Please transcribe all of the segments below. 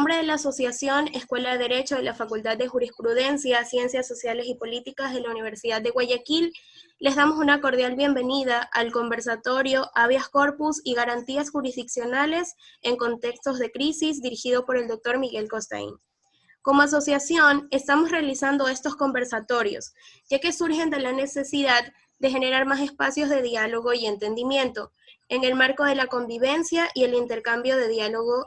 nombre de la Asociación Escuela de Derecho de la Facultad de Jurisprudencia, Ciencias Sociales y Políticas de la Universidad de Guayaquil, les damos una cordial bienvenida al conversatorio Habeas Corpus y Garantías Jurisdiccionales en Contextos de Crisis, dirigido por el doctor Miguel Costain. Como asociación, estamos realizando estos conversatorios, ya que surgen de la necesidad de generar más espacios de diálogo y entendimiento, en el marco de la convivencia y el intercambio de diálogo.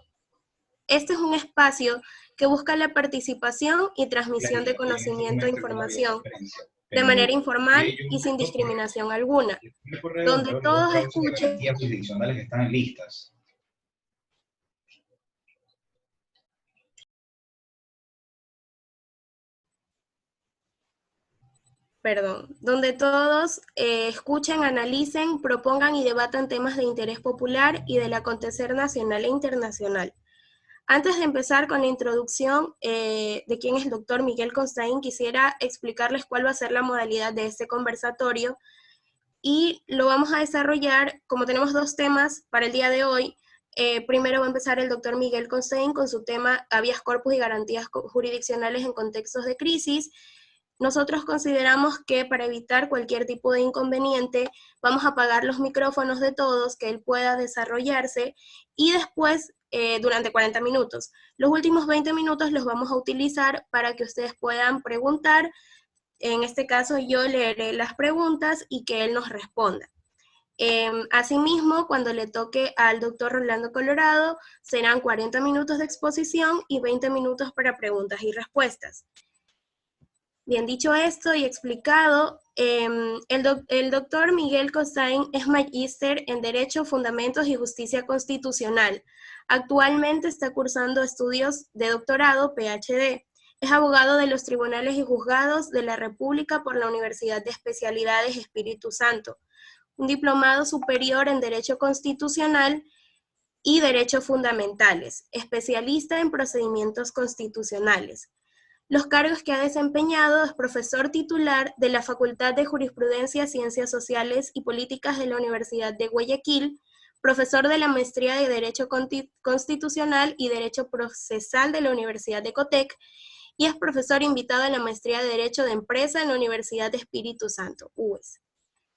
Este es un espacio que busca la participación y transmisión de conocimiento e información de manera informal y sin discriminación alguna, donde todos escuchen. Garantías jurisdiccionales están listas. Donde todos escuchen, analicen, propongan y debatan temas de interés popular y del acontecer nacional e internacional. Antes de empezar con la introducción de quién es el doctor Miguel Costain, quisiera explicarles cuál va a ser la modalidad de este conversatorio, y lo vamos a desarrollar, como tenemos dos temas para el día de hoy. Primero va a empezar el doctor Miguel Costain con su tema Habeas Corpus y Garantías Jurisdiccionales en Contextos de Crisis. Nosotros consideramos que para evitar cualquier tipo de inconveniente, vamos a apagar los micrófonos de todos, que él pueda desarrollarse, y después, durante 40 minutos. Los últimos 20 minutos los vamos a utilizar para que ustedes puedan preguntar. En este caso yo leeré las preguntas y que él nos responda. Asimismo, cuando le toque al doctor Rolando Colorado, serán 40 minutos de exposición y 20 minutos para preguntas y respuestas. Bien, dicho esto y explicado, el doctor Miguel Costain es magíster en Derecho, Fundamentos y Justicia Constitucional. Actualmente está cursando estudios de doctorado, PhD. Es abogado de los tribunales y juzgados de la República por la Universidad de Especialidades Espíritu Santo. Un diplomado superior en Derecho Constitucional y Derechos Fundamentales, especialista en procedimientos constitucionales. Los cargos que ha desempeñado es profesor titular de la Facultad de Jurisprudencia, Ciencias Sociales y Políticas de la Universidad de Guayaquil, profesor de la Maestría de Derecho Constitucional y Derecho Procesal de la Universidad de Cotec, y es profesor invitado en la Maestría de Derecho de Empresa en la Universidad de Espíritu Santo, UES.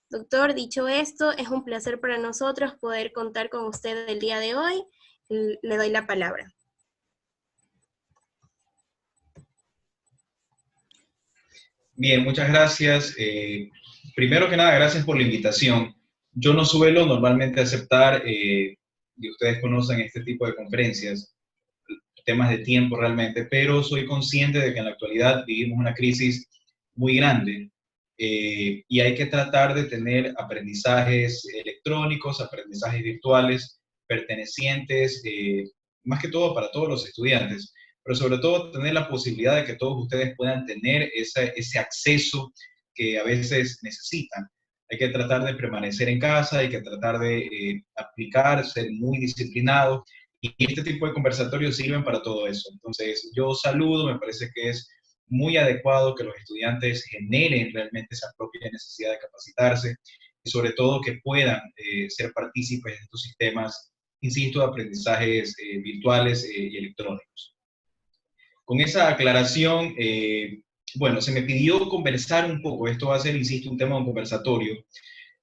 Doctor, dicho esto, es un placer para nosotros poder contar con usted el día de hoy. Le doy la palabra. Bien, muchas gracias. Primero que nada, gracias por la invitación. Yo no suelo normalmente aceptar, y ustedes conocen este tipo de conferencias, temas de tiempo realmente, pero soy consciente de que en la actualidad vivimos una crisis muy grande y hay que tratar de tener aprendizajes electrónicos, aprendizajes virtuales, pertenecientes, más que todo para todos los estudiantes, pero sobre todo tener la posibilidad de que todos ustedes puedan tener ese acceso que a veces necesitan. Hay que tratar de permanecer en casa, hay que tratar de aplicar, ser muy disciplinados, y este tipo de conversatorios sirven para todo eso. Entonces, yo saludo, me parece que es muy adecuado que los estudiantes generen realmente esa propia necesidad de capacitarse y sobre todo que puedan ser partícipes de estos sistemas, insisto, de aprendizajes virtuales y electrónicos. Con esa aclaración, bueno, se me pidió conversar un poco, esto va a ser, insisto, un tema de un conversatorio.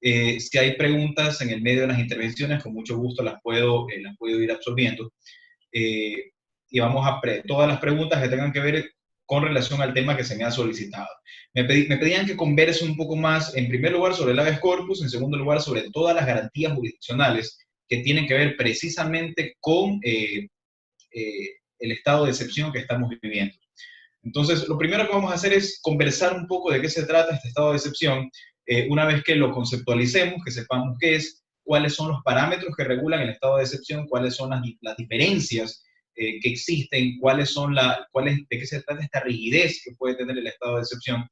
Si hay preguntas en el medio de las intervenciones, con mucho gusto las puedo ir absorbiendo. Y vamos a todas las preguntas que tengan que ver con relación al tema que se me ha solicitado. Me pedían que converse un poco más, en primer lugar, sobre el habeas corpus, en segundo lugar, sobre todas las garantías jurisdiccionales que tienen que ver precisamente con el estado de excepción que estamos viviendo. Entonces, lo primero que vamos a hacer es conversar un poco de qué se trata este estado de excepción. Una vez que lo conceptualicemos, que sepamos qué es, cuáles son los parámetros que regulan el estado de excepción, cuáles son las diferencias que existen, de qué se trata esta rigidez que puede tener el estado de excepción.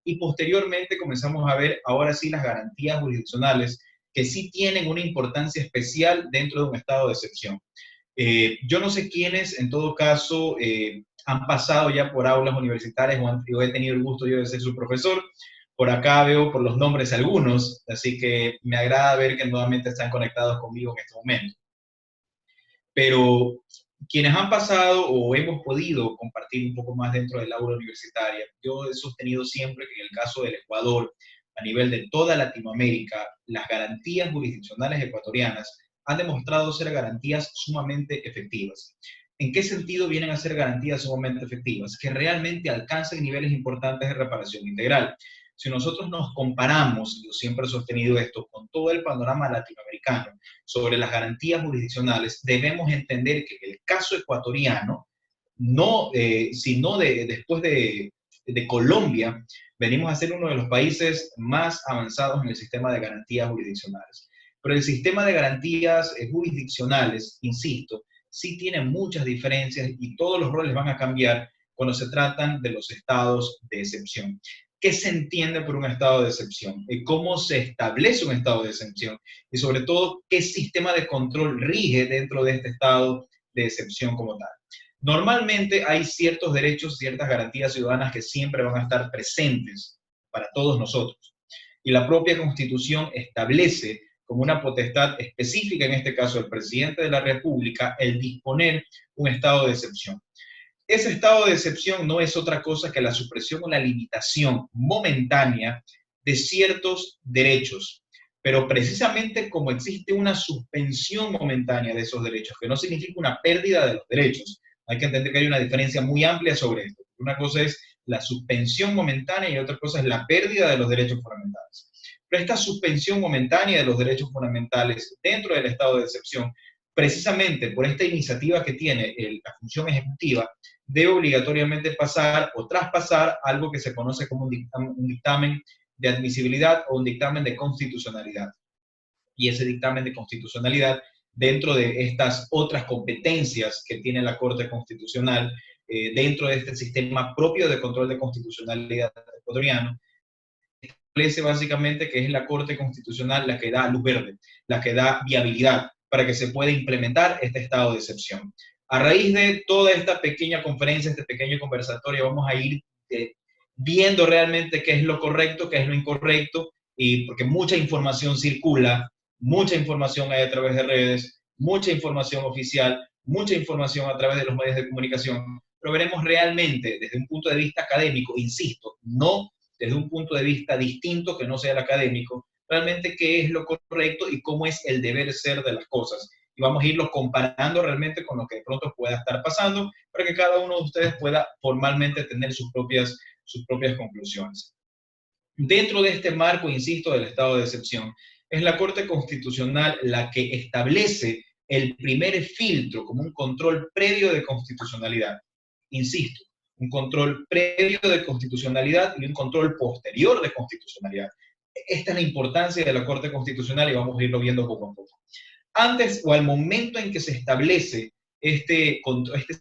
Y posteriormente comenzamos a ver ahora sí las garantías jurisdiccionales que sí tienen una importancia especial dentro de un estado de excepción. Yo no sé quiénes, en todo caso, han pasado ya por aulas universitarias o he tenido el gusto yo de ser su profesor. Por acá veo por los nombres algunos, así que me agrada ver que nuevamente están conectados conmigo en este momento. Pero Quienes han pasado o hemos podido compartir un poco más dentro del aula universitaria, yo he sostenido siempre que en el caso del Ecuador, a nivel de toda Latinoamérica, las garantías jurisdiccionales ecuatorianas han demostrado ser garantías sumamente efectivas. ¿En qué sentido vienen a ser garantías sumamente efectivas? Que realmente alcancen niveles importantes de reparación integral. Si nosotros nos comparamos, yo siempre he sostenido esto, con todo el panorama latinoamericano sobre las garantías jurisdiccionales, debemos entender que en el caso ecuatoriano, no, sino después de Colombia, venimos a ser uno de los países más avanzados en el sistema de garantías jurisdiccionales. Pero el sistema de garantías jurisdiccionales, insisto, sí tiene muchas diferencias y todos los roles van a cambiar cuando se tratan de los estados de excepción. ¿Qué se entiende por un estado de excepción? ¿Cómo se establece un estado de excepción? Y sobre todo, ¿qué sistema de control rige dentro de este estado de excepción como tal? Normalmente hay ciertos derechos, ciertas garantías ciudadanas que siempre van a estar presentes para todos nosotros. Y la propia Constitución establece como una potestad específica, en este caso el presidente de la República, el disponer un estado de excepción. Ese estado de excepción no es otra cosa que la supresión o la limitación momentánea de ciertos derechos. Pero precisamente como existe una suspensión momentánea de esos derechos, que no significa una pérdida de los derechos, hay que entender que hay una diferencia muy amplia sobre esto. Una cosa es la suspensión momentánea y otra cosa es la pérdida de los derechos fundamentales. Pero esta suspensión momentánea de los derechos fundamentales dentro del estado de excepción, precisamente por esta iniciativa que tiene la función ejecutiva, debe obligatoriamente pasar o traspasar algo que se conoce como un dictamen de admisibilidad o un dictamen de constitucionalidad. Y ese dictamen de constitucionalidad, dentro de estas otras competencias que tiene la Corte Constitucional, dentro de este sistema propio de control de constitucionalidad ecuatoriano, establece básicamente que es la Corte Constitucional la que da luz verde, la que da viabilidad para que se pueda implementar este estado de excepción. A raíz de toda esta pequeña conferencia, este pequeño conversatorio, vamos a ir viendo realmente qué es lo correcto, qué es lo incorrecto, y porque mucha información circula, mucha información hay a través de redes, mucha información oficial, mucha información a través de los medios de comunicación, pero veremos realmente desde un punto de vista académico, insisto, no desde un punto de vista distinto que no sea el académico, realmente qué es lo correcto y cómo es el deber ser de las cosas. Y vamos a irlo comparando realmente con lo que de pronto pueda estar pasando para que cada uno de ustedes pueda formalmente tener sus propias conclusiones. Dentro de este marco, insisto, del estado de excepción, es la Corte Constitucional la que establece el primer filtro como un control previo de constitucionalidad. Insisto, un control previo de constitucionalidad y un control posterior de constitucionalidad. Esta es la importancia de la Corte Constitucional y vamos a irlo viendo poco a poco. Antes o al momento en que se establece este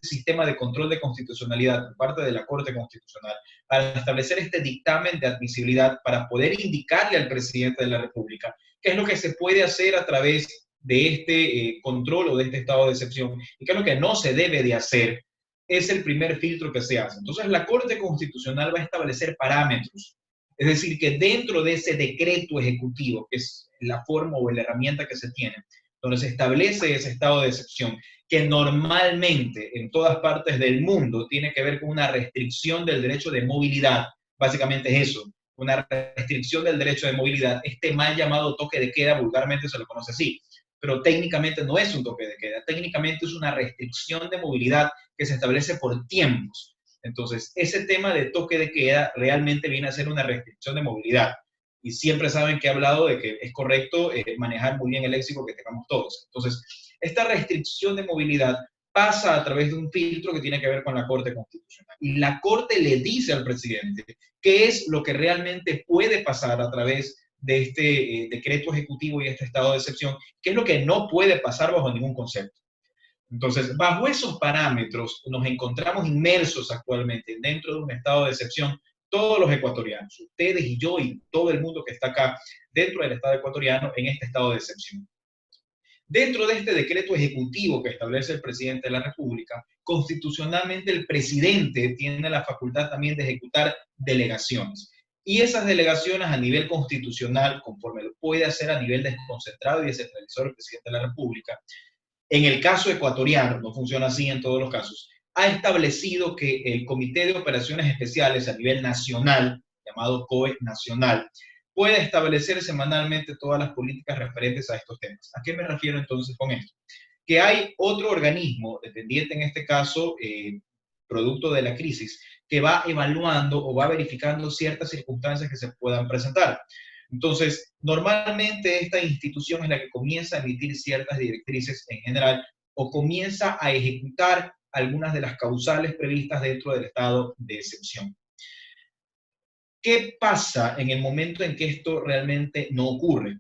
sistema de control de constitucionalidad por parte de la Corte Constitucional, para establecer este dictamen de admisibilidad, para poder indicarle al presidente de la República qué es lo que se puede hacer a través de este control o de este estado de excepción y qué es lo que no se debe de hacer, es el primer filtro que se hace. Entonces la Corte Constitucional va a establecer parámetros, es decir, que dentro de ese decreto ejecutivo, que es la forma o la herramienta que se tiene, donde se establece ese estado de excepción, que normalmente en todas partes del mundo tiene que ver con una restricción del derecho de movilidad. Básicamente es eso, una restricción del derecho de movilidad. Este mal llamado toque de queda, vulgarmente se lo conoce así, pero técnicamente no es un toque de queda, técnicamente es una restricción de movilidad que se establece por tiempos. Entonces, ese tema de toque de queda realmente viene a ser una restricción de movilidad. Y siempre saben que he hablado de que es correcto manejar muy bien el léxico que tengamos todos. Entonces, esta restricción de movilidad pasa a través de un filtro que tiene que ver con la Corte Constitucional. Y la Corte le dice al presidente qué es lo que realmente puede pasar a través de este decreto ejecutivo y este estado de excepción, qué es lo que no puede pasar bajo ningún concepto. Entonces, bajo esos parámetros nos encontramos inmersos actualmente dentro de un estado de excepción todos los ecuatorianos, ustedes y yo y todo el mundo que está acá dentro del estado ecuatoriano en este estado de excepción. Dentro de este decreto ejecutivo que establece el presidente de la República, constitucionalmente el presidente tiene la facultad también de ejecutar delegaciones. Y esas delegaciones a nivel constitucional, conforme lo puede hacer a nivel desconcentrado y descentralizado el presidente de la República, En el caso ecuatoriano, no funciona así en todos los casos, ha establecido que el Comité de Operaciones Especiales a nivel nacional, llamado COE nacional, puede establecer semanalmente todas las políticas referentes a estos temas. ¿A qué me refiero entonces con esto? Que hay otro organismo, dependiente en este caso, producto de la crisis, que va evaluando o va verificando ciertas circunstancias que se puedan presentar. Entonces, normalmente esta institución es la que comienza a emitir ciertas directrices en general o comienza a ejecutar algunas de las causales previstas dentro del estado de excepción. ¿Qué pasa en el momento en que esto realmente no ocurre?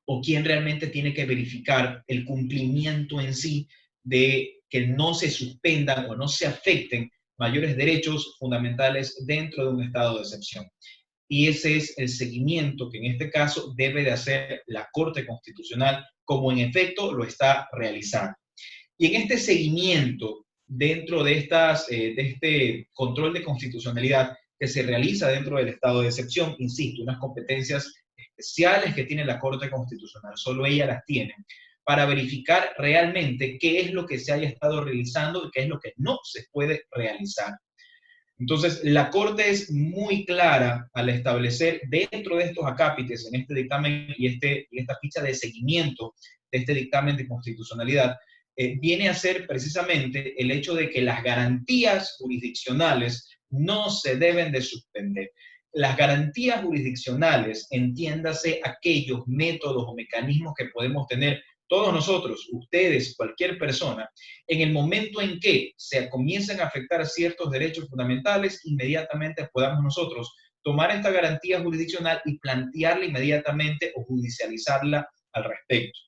¿O quién realmente tiene que verificar el cumplimiento en sí de que no se suspendan o no se afecten mayores derechos fundamentales dentro de un estado de excepción? Y ese es el seguimiento que en este caso debe de hacer la Corte Constitucional, como en efecto lo está realizando. Y en este seguimiento, dentro de este control de constitucionalidad que se realiza dentro del estado de excepción, insisto, unas competencias especiales que tiene la Corte Constitucional, solo ella las tiene, para verificar realmente qué es lo que se haya estado realizando y qué es lo que no se puede realizar. Entonces, la Corte es muy clara al establecer dentro de estos acápites, en este dictamen y esta ficha de seguimiento de este dictamen de constitucionalidad, viene a ser precisamente el hecho de que las garantías jurisdiccionales no se deben de suspender. Las garantías jurisdiccionales, entiéndase aquellos métodos o mecanismos que podemos tener todos nosotros, ustedes, cualquier persona, en el momento en que se comiencen a afectar ciertos derechos fundamentales, inmediatamente podamos nosotros tomar esta garantía jurisdiccional y plantearla inmediatamente o judicializarla al respecto.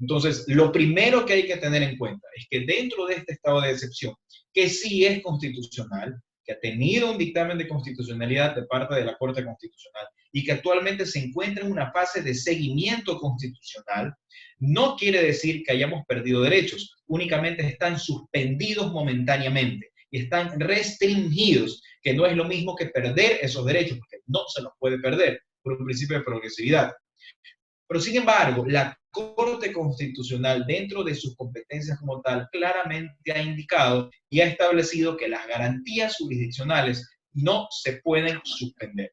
Entonces, lo primero que hay que tener en cuenta es que dentro de este estado de excepción, que sí es constitucional, que ha tenido un dictamen de constitucionalidad de parte de la Corte Constitucional y que actualmente se encuentra en una fase de seguimiento constitucional, no quiere decir que hayamos perdido derechos, únicamente están suspendidos momentáneamente y están restringidos, que no es lo mismo que perder esos derechos, porque no se los puede perder por un principio de progresividad. Pero sin embargo, la Corte Constitucional, dentro de sus competencias como tal, claramente ha indicado y ha establecido que las garantías jurisdiccionales no se pueden suspender.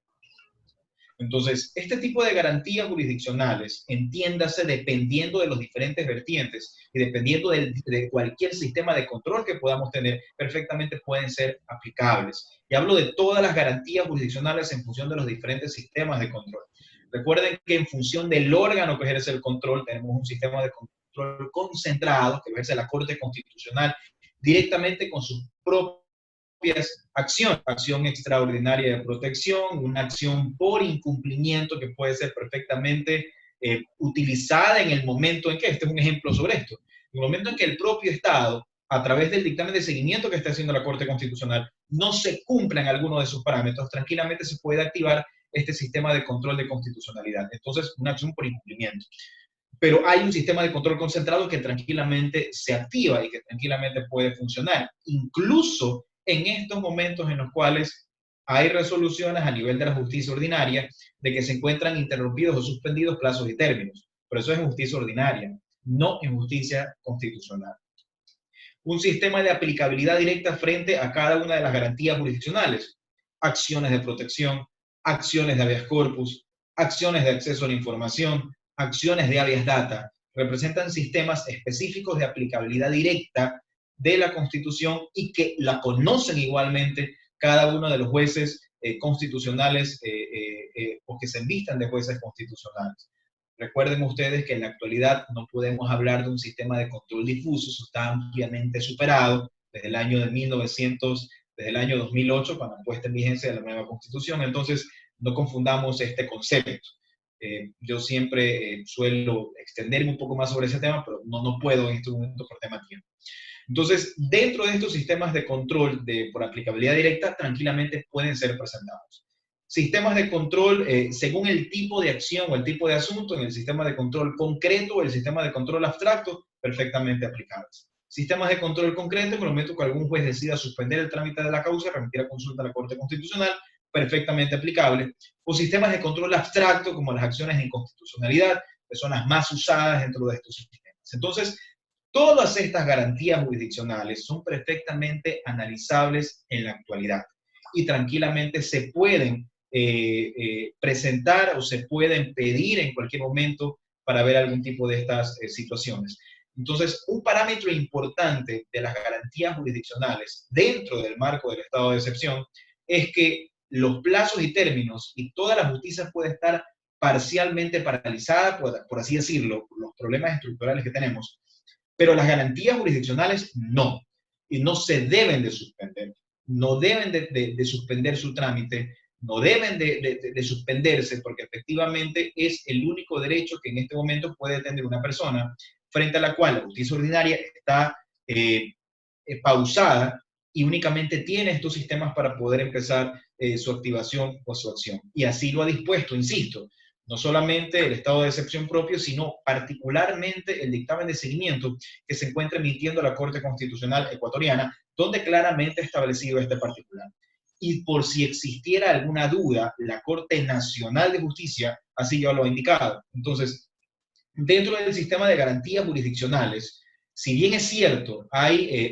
Entonces, este tipo de garantías jurisdiccionales, entiéndase, dependiendo de los diferentes vertientes y dependiendo de cualquier sistema de control que podamos tener, perfectamente pueden ser aplicables. Y hablo de todas las garantías jurisdiccionales en función de los diferentes sistemas de control. Recuerden que en función del órgano que ejerce el control, tenemos un sistema de control concentrado que ejerce la Corte Constitucional directamente con sus propias acciones. Acción extraordinaria de protección, una acción por incumplimiento que puede ser perfectamente utilizada en el momento en que, este es un ejemplo sobre esto, en el momento en que el propio Estado, a través del dictamen de seguimiento que está haciendo la Corte Constitucional, no se cumplan algunos de sus parámetros, tranquilamente se puede activar este sistema de control de constitucionalidad. Entonces, una acción por incumplimiento. Pero hay un sistema de control concentrado que tranquilamente se activa y que tranquilamente puede funcionar, incluso en estos momentos en los cuales hay resoluciones a nivel de la justicia ordinaria de que se encuentran interrumpidos o suspendidos plazos y términos. Pero eso es en justicia ordinaria, no en justicia constitucional. Un sistema de aplicabilidad directa frente a cada una de las garantías jurisdiccionales, acciones de protección, acciones de habeas corpus, acciones de acceso a la información, acciones de habeas data, representan sistemas específicos de aplicabilidad directa de la Constitución y que la conocen igualmente cada uno de los jueces constitucionales o que se envistan de jueces constitucionales. Recuerden ustedes que en la actualidad no podemos hablar de un sistema de control difuso, eso está ampliamente superado desde el año de 1900, desde el año 2008, cuando la puesta en vigencia de la nueva Constitución. Entonces, no confundamos este concepto. Yo siempre suelo extenderme un poco más sobre ese tema, pero no puedo en este momento por tema de tiempo. Entonces, dentro de estos sistemas de control por aplicabilidad directa, tranquilamente pueden ser presentados. Sistemas de control, según el tipo de acción o el tipo de asunto, en el sistema de control concreto o el sistema de control abstracto, perfectamente aplicables. Sistemas de control concreto, en el momento que algún juez decida suspender el trámite de la causa, remitir a consulta a la Corte Constitucional, perfectamente aplicable. O sistemas de control abstracto, como las acciones de inconstitucionalidad, que son las más usadas dentro de estos sistemas. Entonces, Todas estas garantías jurisdiccionales son perfectamente analizables en la actualidad y tranquilamente se pueden presentar o se pueden pedir en cualquier momento para ver algún tipo de estas situaciones. Entonces, un parámetro importante de las garantías jurisdiccionales dentro del marco del estado de excepción es que los plazos y términos y toda la justicia puede estar parcialmente paralizada, por así decirlo, los problemas estructurales que tenemos, pero las garantías jurisdiccionales no, y no se deben de suspender, no deben de suspender su trámite, no deben de suspenderse, porque efectivamente es el único derecho que en este momento puede tener una persona frente a la cual la justicia ordinaria está pausada y únicamente tiene estos sistemas para poder empezar su activación o su acción. Y así lo ha dispuesto, insisto, no solamente el estado de excepción propio, sino particularmente el dictamen de seguimiento que se encuentra emitiendo la Corte Constitucional ecuatoriana, donde claramente ha establecido este particular. Y por si existiera alguna duda, la Corte Nacional de Justicia así ya lo ha indicado. Entonces, dentro del sistema de garantías jurisdiccionales, si bien es cierto,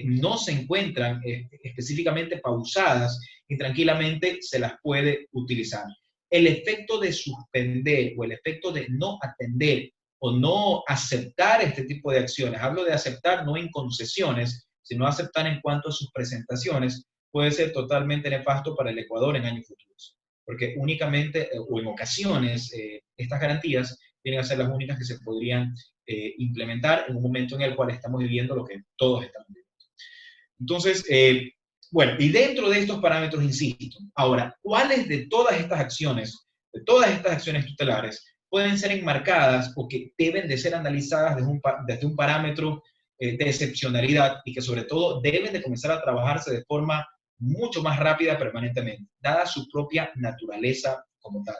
no se encuentran específicamente pausadas y tranquilamente se las puede utilizar. El efecto de suspender o el efecto de no atender o no aceptar este tipo de acciones, hablo de aceptar no en concesiones, sino aceptar en cuanto a sus presentaciones, puede ser totalmente nefasto para el Ecuador en años futuros, porque únicamente o en ocasiones estas garantías vienen a ser las únicas que se podrían implementar en un momento en el cual estamos viviendo lo que todos estamos viviendo. Entonces, bueno, y dentro de estos parámetros, insisto, ahora, ¿cuáles de todas estas acciones tutelares, pueden ser enmarcadas o que deben de ser analizadas desde un parámetro de excepcionalidad y que sobre todo deben de comenzar a trabajarse de forma mucho más rápida permanentemente, dada su propia naturaleza como tal?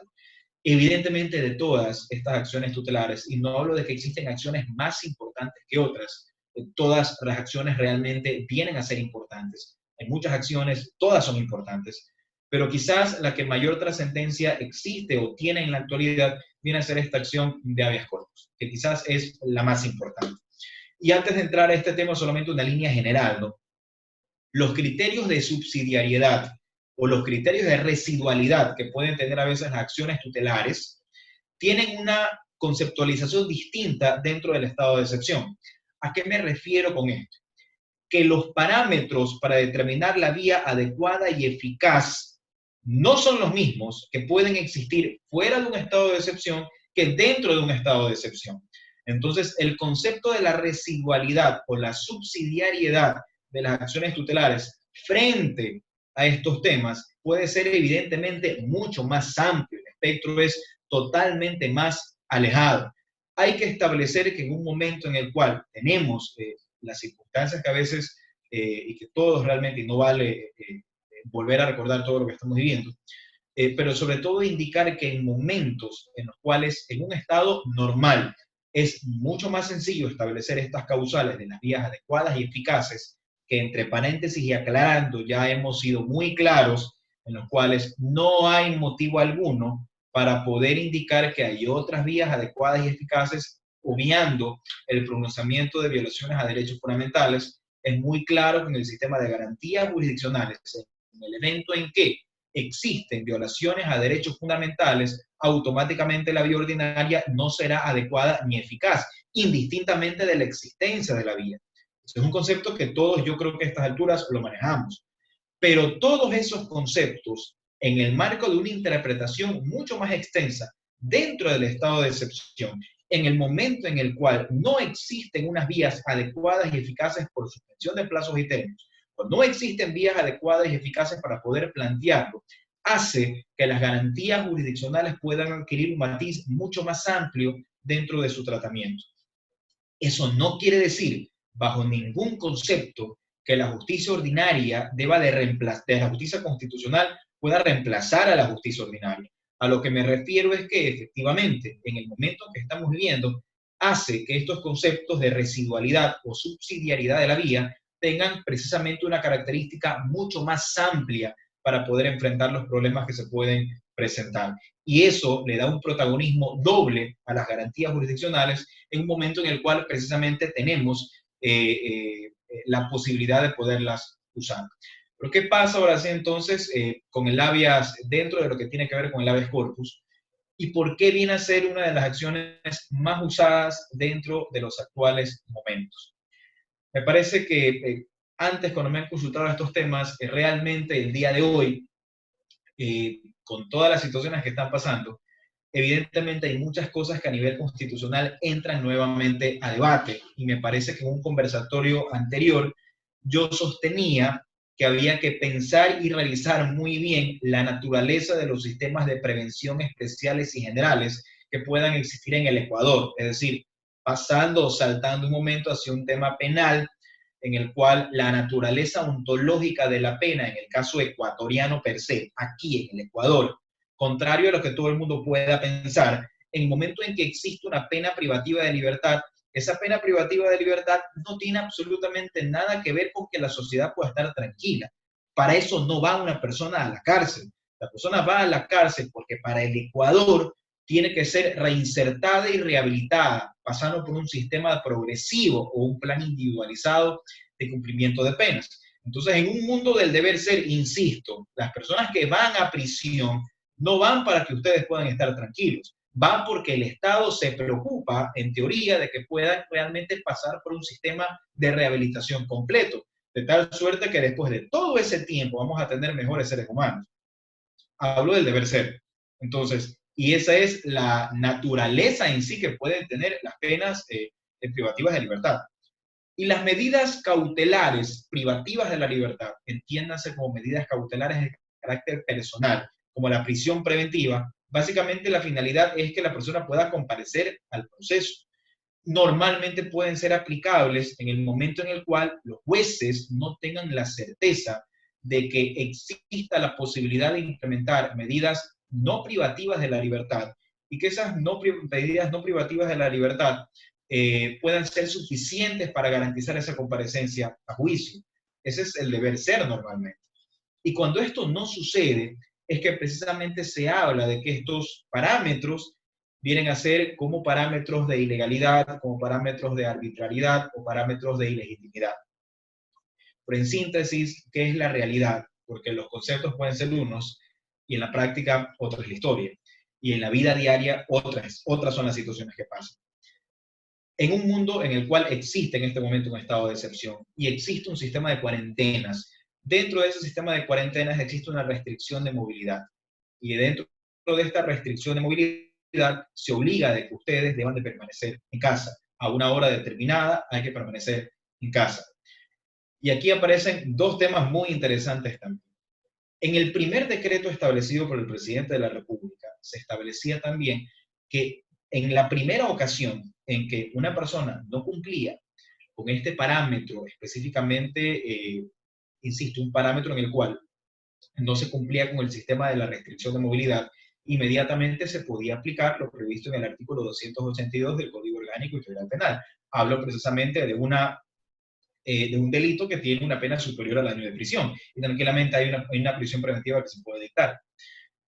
Evidentemente, de todas estas acciones tutelares, y no hablo de que existen acciones más importantes que otras, todas las acciones realmente vienen a ser importantes. Hay muchas acciones, todas son importantes, pero quizás la que mayor trascendencia existe o tiene en la actualidad viene a ser esta acción de habeas corpus, que quizás es la más importante. Y antes de entrar a este tema, solamente una línea general, ¿no? Los criterios de subsidiariedad o los criterios de residualidad que pueden tener a veces las acciones tutelares tienen una conceptualización distinta dentro del estado de excepción. ¿A qué me refiero con esto? Que los parámetros para determinar la vía adecuada y eficaz no son los mismos que pueden existir fuera de un estado de excepción que dentro de un estado de excepción. Entonces, el concepto de la residualidad o la subsidiariedad de las acciones tutelares frente a estos temas puede ser evidentemente mucho más amplio. El espectro es totalmente más alejado. Hay que establecer que en un momento en el cual tenemos las circunstancias que a veces, y que todos realmente, y no vale volver a recordar todo lo que estamos viviendo, pero sobre todo indicar que en momentos en los cuales en un estado normal es mucho más sencillo establecer estas causales de las vías adecuadas y eficaces, que entre paréntesis y aclarando ya hemos sido muy claros, en los cuales no hay motivo alguno para poder indicar que hay otras vías adecuadas y eficaces, obviando el pronunciamiento de violaciones a derechos fundamentales. Es muy claro que en el sistema de garantías jurisdiccionales, en el evento en que existen violaciones a derechos fundamentales, automáticamente la vía ordinaria no será adecuada ni eficaz, indistintamente de la existencia de la vía. Es un concepto que todos, yo creo que a estas alturas lo manejamos. Pero todos esos conceptos, en el marco de una interpretación mucho más extensa dentro del estado de excepción, en el momento en el cual no existen unas vías adecuadas y eficaces por suspensión de plazos y términos, o no existen vías adecuadas y eficaces para poder plantearlo, hace que las garantías jurisdiccionales puedan adquirir un matiz mucho más amplio dentro de su tratamiento. Eso no quiere decir, bajo ningún concepto, que la justicia ordinaria deba de reemplazar, la justicia constitucional pueda reemplazar a la justicia ordinaria. A lo que me refiero es que efectivamente, en el momento que estamos viviendo, hace que estos conceptos de residualidad o subsidiariedad de la vía tengan precisamente una característica mucho más amplia para poder enfrentar los problemas que se pueden presentar. Y eso le da un protagonismo doble a las garantías jurisdiccionales en un momento en el cual precisamente tenemos la posibilidad de poderlas usar. Pero ¿qué pasa ahora sí entonces con el habeas, dentro de lo que tiene que ver con el habeas corpus? ¿Y por qué viene a ser una de las acciones más usadas dentro de los actuales momentos? Me parece que antes, cuando me han consultado estos temas, realmente el día de hoy, con todas las situaciones que están pasando, evidentemente hay muchas cosas que a nivel constitucional entran nuevamente a debate. Y me parece que en un conversatorio anterior yo sostenía que había que pensar y revisar muy bien la naturaleza de los sistemas de prevención especiales y generales que puedan existir en el Ecuador. Es decir, pasando o saltando un momento hacia un tema penal en el cual la naturaleza ontológica de la pena, en el caso ecuatoriano per se, aquí en el Ecuador, contrario a lo que todo el mundo pueda pensar, en el momento en que existe una pena privativa de libertad, esa pena privativa de libertad no tiene absolutamente nada que ver con que la sociedad pueda estar tranquila. Para eso no va una persona a la cárcel. La persona va a la cárcel porque para el Ecuador tiene que ser reinsertada y rehabilitada, pasando por un sistema progresivo o un plan individualizado de cumplimiento de penas. Entonces, en un mundo del deber ser, insisto, las personas que van a prisión no van para que ustedes puedan estar tranquilos, van porque el Estado se preocupa, en teoría, de que puedan realmente pasar por un sistema de rehabilitación completo, de tal suerte que después de todo ese tiempo vamos a tener mejores seres humanos. Hablo del deber ser. Entonces, y esa es la naturaleza en sí que pueden tener las penas privativas de libertad. Y las medidas cautelares privativas de la libertad, entiéndanse como medidas cautelares de carácter personal, como la prisión preventiva, básicamente la finalidad es que la persona pueda comparecer al proceso. Normalmente pueden ser aplicables en el momento en el cual los jueces no tengan la certeza de que exista la posibilidad de implementar medidas no privativas de la libertad y que esas medidas no privativas de la libertad puedan ser suficientes para garantizar esa comparecencia a juicio. Ese es el deber ser normalmente. Y cuando esto no sucede, es que precisamente se habla de que estos parámetros vienen a ser como parámetros de ilegalidad, como parámetros de arbitrariedad o parámetros de ilegitimidad. Pero en síntesis, ¿qué es la realidad? Porque los conceptos pueden ser unos y en la práctica otra es la historia. Y en la vida diaria otras son las situaciones que pasan. En un mundo en el cual existe en este momento un estado de excepción y existe un sistema de cuarentenas, dentro de ese sistema de cuarentenas existe una restricción de movilidad. Y dentro de esta restricción de movilidad se obliga de que ustedes deban de permanecer en casa. A una hora determinada hay que permanecer en casa. Y aquí aparecen dos temas muy interesantes también. En el primer decreto establecido por el presidente de la República, se establecía también que en la primera ocasión en que una persona no cumplía con este parámetro, específicamente, insisto, un parámetro en el cual no se cumplía con el sistema de la restricción de movilidad, inmediatamente se podía aplicar lo previsto en el artículo 282 del Código Orgánico y Federal Penal. Hablo precisamente de un delito que tiene una pena superior al año de prisión. Y tranquilamente hay una prisión preventiva que se puede dictar.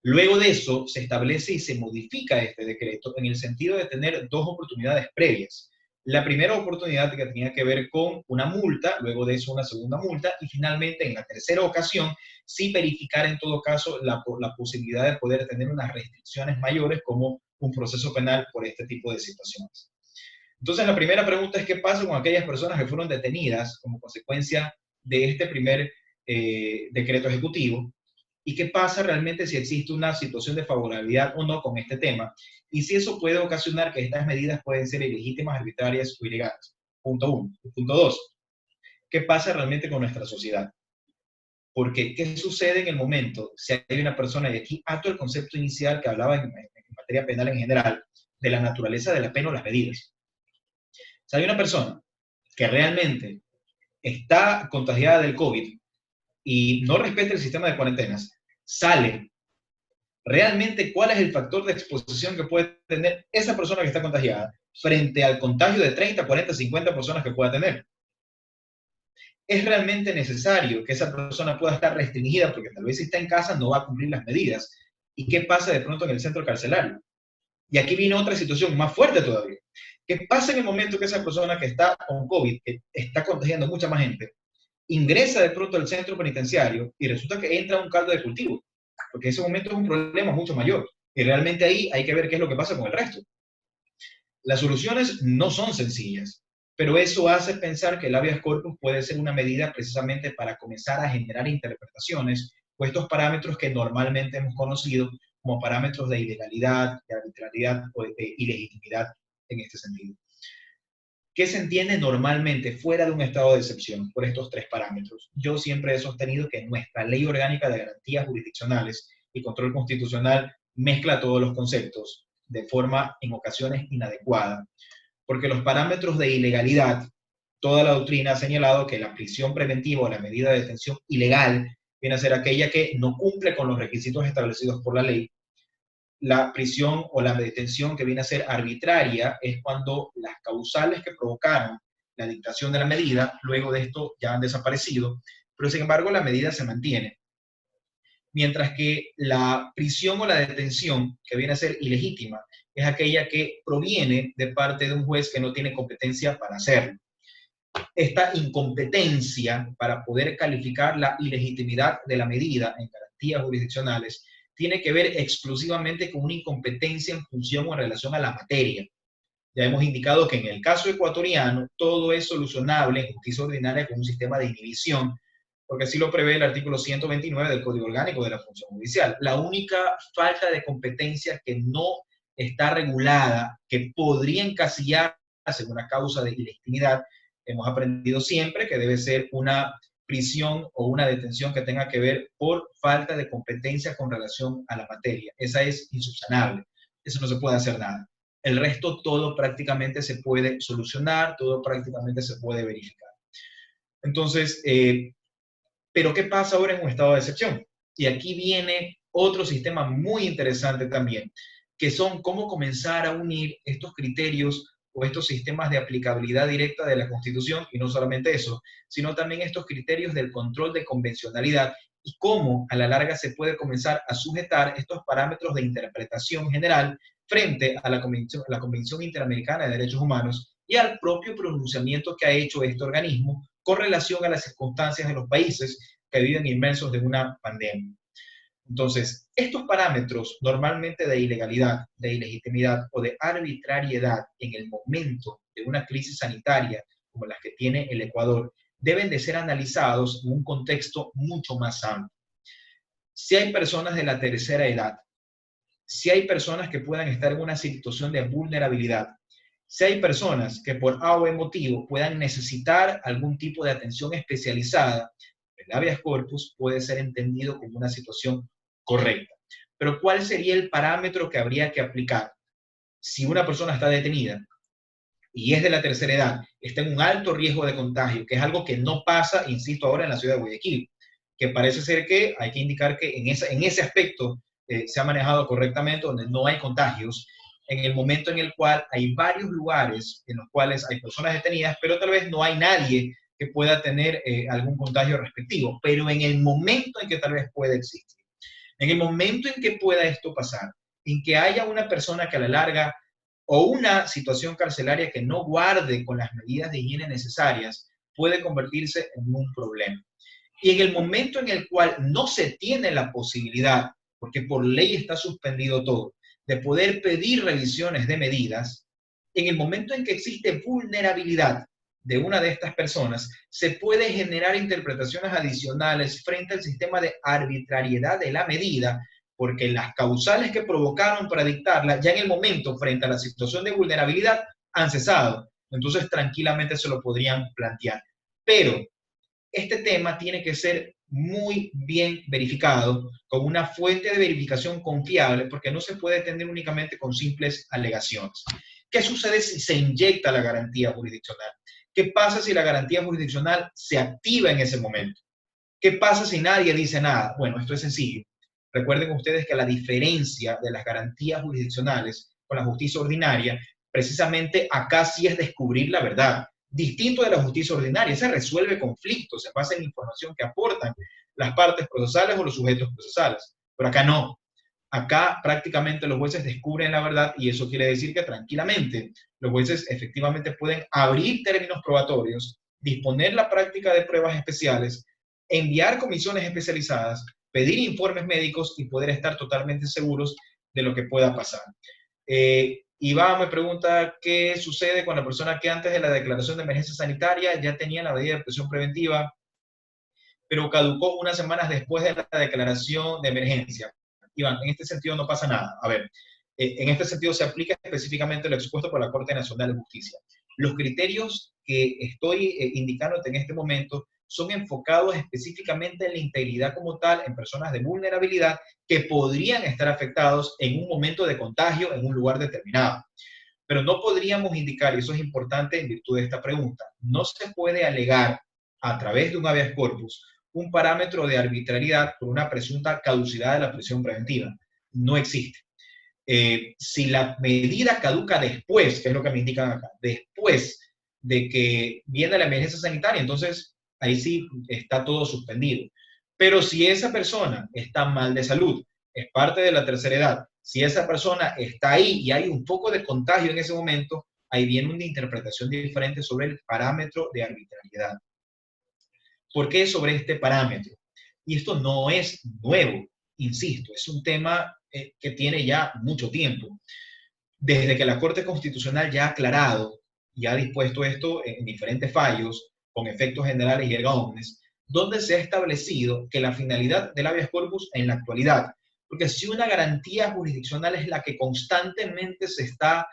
Luego de eso, se establece y se modifica este decreto en el sentido de tener dos oportunidades previas. La primera oportunidad que tenía que ver con una multa, luego de eso una segunda multa, y finalmente en la tercera ocasión, sí verificar en todo caso la posibilidad de poder tener unas restricciones mayores como un proceso penal por este tipo de situaciones. Entonces, la primera pregunta es qué pasa con aquellas personas que fueron detenidas como consecuencia de este primer decreto ejecutivo y qué pasa realmente si existe una situación de favorabilidad o no con este tema y si eso puede ocasionar que estas medidas pueden ser ilegítimas, arbitrarias o ilegales. Punto uno. Punto dos, ¿qué pasa realmente con nuestra sociedad? Porque, ¿qué sucede en el momento si hay una persona, y aquí ato el concepto inicial que hablaba en materia penal en general, de la naturaleza de la pena o las medidas? Si hay una persona que realmente está contagiada del COVID y no respeta el sistema de cuarentenas, sale, realmente cuál es el factor de exposición que puede tener esa persona que está contagiada frente al contagio de 30, 40, 50 personas que pueda tener. Es realmente necesario que esa persona pueda estar restringida porque tal vez si está en casa no va a cumplir las medidas. ¿Y qué pasa de pronto en el centro carcelario? Y aquí viene otra situación más fuerte todavía. ¿Qué pasa en el momento que esa persona que está con COVID, que está contagiando a mucha más gente, ingresa de pronto al centro penitenciario y resulta que entra un caldo de cultivo? Porque ese momento es un problema mucho mayor. Y realmente ahí hay que ver qué es lo que pasa con el resto. Las soluciones no son sencillas, pero eso hace pensar que el habeas corpus puede ser una medida precisamente para comenzar a generar interpretaciones o estos parámetros que normalmente hemos conocido como parámetros de ilegalidad, de arbitrariedad o de ilegitimidad en este sentido. ¿Qué se entiende normalmente fuera de un estado de excepción por estos tres parámetros? Yo siempre he sostenido que nuestra Ley Orgánica de Garantías Jurisdiccionales y Control Constitucional mezcla todos los conceptos de forma en ocasiones inadecuada, porque los parámetros de ilegalidad, toda la doctrina ha señalado que la prisión preventiva o la medida de detención ilegal viene a ser aquella que no cumple con los requisitos establecidos por la ley. La prisión o la detención que viene a ser arbitraria es cuando las causales que provocaron la dictación de la medida, luego de esto ya han desaparecido, pero sin embargo la medida se mantiene. Mientras que la prisión o la detención que viene a ser ilegítima es aquella que proviene de parte de un juez que no tiene competencia para hacerlo. Esta incompetencia para poder calificar la ilegitimidad de la medida en garantías jurisdiccionales tiene que ver exclusivamente con una incompetencia en función o en relación a la materia. Ya hemos indicado que en el caso ecuatoriano todo es solucionable en justicia ordinaria con un sistema de inhibición, porque así lo prevé el artículo 129 del Código Orgánico de la Función Judicial. La única falta de competencia que no está regulada, que podría encasillarse en una causa de ilegitimidad, hemos aprendido siempre que debe ser una prisión o una detención que tenga que ver por falta de competencia con relación a la materia. Esa es insubsanable. Eso no se puede hacer nada. El resto todo prácticamente se puede solucionar, todo prácticamente se puede verificar. Entonces, pero ¿qué pasa ahora en un estado de excepción? Y aquí viene otro sistema muy interesante también, que son cómo comenzar a unir estos criterios o estos sistemas de aplicabilidad directa de la Constitución, y no solamente eso, sino también estos criterios del control de convencionalidad y cómo a la larga se puede comenzar a sujetar estos parámetros de interpretación general frente a la Convención Interamericana de Derechos Humanos y al propio pronunciamiento que ha hecho este organismo con relación a las circunstancias de los países que viven inmersos de una pandemia. Entonces, estos parámetros normalmente de ilegalidad, de ilegitimidad o de arbitrariedad en el momento de una crisis sanitaria como las que tiene el Ecuador, deben de ser analizados en un contexto mucho más amplio. Si hay personas de la tercera edad, si hay personas que puedan estar en una situación de vulnerabilidad, si hay personas que por A o B motivo puedan necesitar algún tipo de atención especializada, el habeas corpus puede ser entendido como una situación correcta. Pero ¿cuál sería el parámetro que habría que aplicar? Si una persona está detenida y es de la tercera edad, está en un alto riesgo de contagio, que es algo que no pasa, insisto, ahora en la ciudad de Guayaquil, que parece ser que hay que indicar que en ese aspecto se ha manejado correctamente, donde no hay contagios, en el momento en el cual hay varios lugares en los cuales hay personas detenidas, pero tal vez no hay nadie que pueda tener algún contagio respectivo, pero en el momento en que tal vez pueda existir, en el momento en que pueda esto pasar, en que haya una persona que a la larga o una situación carcelaria que no guarde con las medidas de higiene necesarias, puede convertirse en un problema. Y en el momento en el cual no se tiene la posibilidad, porque por ley está suspendido todo, de poder pedir revisiones de medidas, en el momento en que existe vulnerabilidad de una de estas personas, se puede generar interpretaciones adicionales frente al sistema de arbitrariedad de la medida, porque las causales que provocaron para dictarla, ya en el momento, frente a la situación de vulnerabilidad, han cesado. Entonces, tranquilamente se lo podrían plantear. Pero este tema tiene que ser muy bien verificado con una fuente de verificación confiable, porque no se puede atender únicamente con simples alegaciones. ¿Qué sucede si se inyecta la garantía jurisdiccional? ¿Qué pasa si la garantía jurisdiccional se activa en ese momento? ¿Qué pasa si nadie dice nada? Bueno, esto es sencillo. Recuerden ustedes que la diferencia de las garantías jurisdiccionales con la justicia ordinaria, precisamente acá sí es descubrir la verdad. Distinto de la justicia ordinaria, se resuelve conflictos, se basa en información que aportan las partes procesales o los sujetos procesales. Pero acá no. Acá prácticamente los jueces descubren la verdad y eso quiere decir que tranquilamente los jueces efectivamente pueden abrir términos probatorios, disponer la práctica de pruebas especiales, enviar comisiones especializadas, pedir informes médicos y poder estar totalmente seguros de lo que pueda pasar. Iván me pregunta qué sucede con la persona que antes de la declaración de emergencia sanitaria ya tenía la medida de prisión preventiva, pero caducó unas semanas después de la declaración de emergencia. Iván, en este sentido no pasa nada. A ver, en este sentido se aplica específicamente lo expuesto por la Corte Nacional de Justicia. Los criterios que estoy indicándote en este momento son enfocados específicamente en la integridad como tal en personas de vulnerabilidad que podrían estar afectados en un momento de contagio en un lugar determinado. Pero no podríamos indicar, y eso es importante en virtud de esta pregunta, no se puede alegar a través de un habeas corpus un parámetro de arbitrariedad por una presunta caducidad de la prisión preventiva. No existe. Si la medida caduca después, que es lo que me indican acá, después de que viene la emergencia sanitaria, entonces ahí sí está todo suspendido. Pero si esa persona está mal de salud, es parte de la tercera edad, si esa persona está ahí y hay un poco de contagio en ese momento, ahí viene una interpretación diferente sobre el parámetro de arbitrariedad. ¿Por qué sobre este parámetro? Y esto no es nuevo, insisto, es un tema que tiene ya mucho tiempo. Desde que la Corte Constitucional ya ha aclarado y ha dispuesto esto en diferentes fallos, con efectos generales y erga omnes, donde se ha establecido que la finalidad del habeas corpus en la actualidad, porque si una garantía jurisdiccional es la que constantemente se está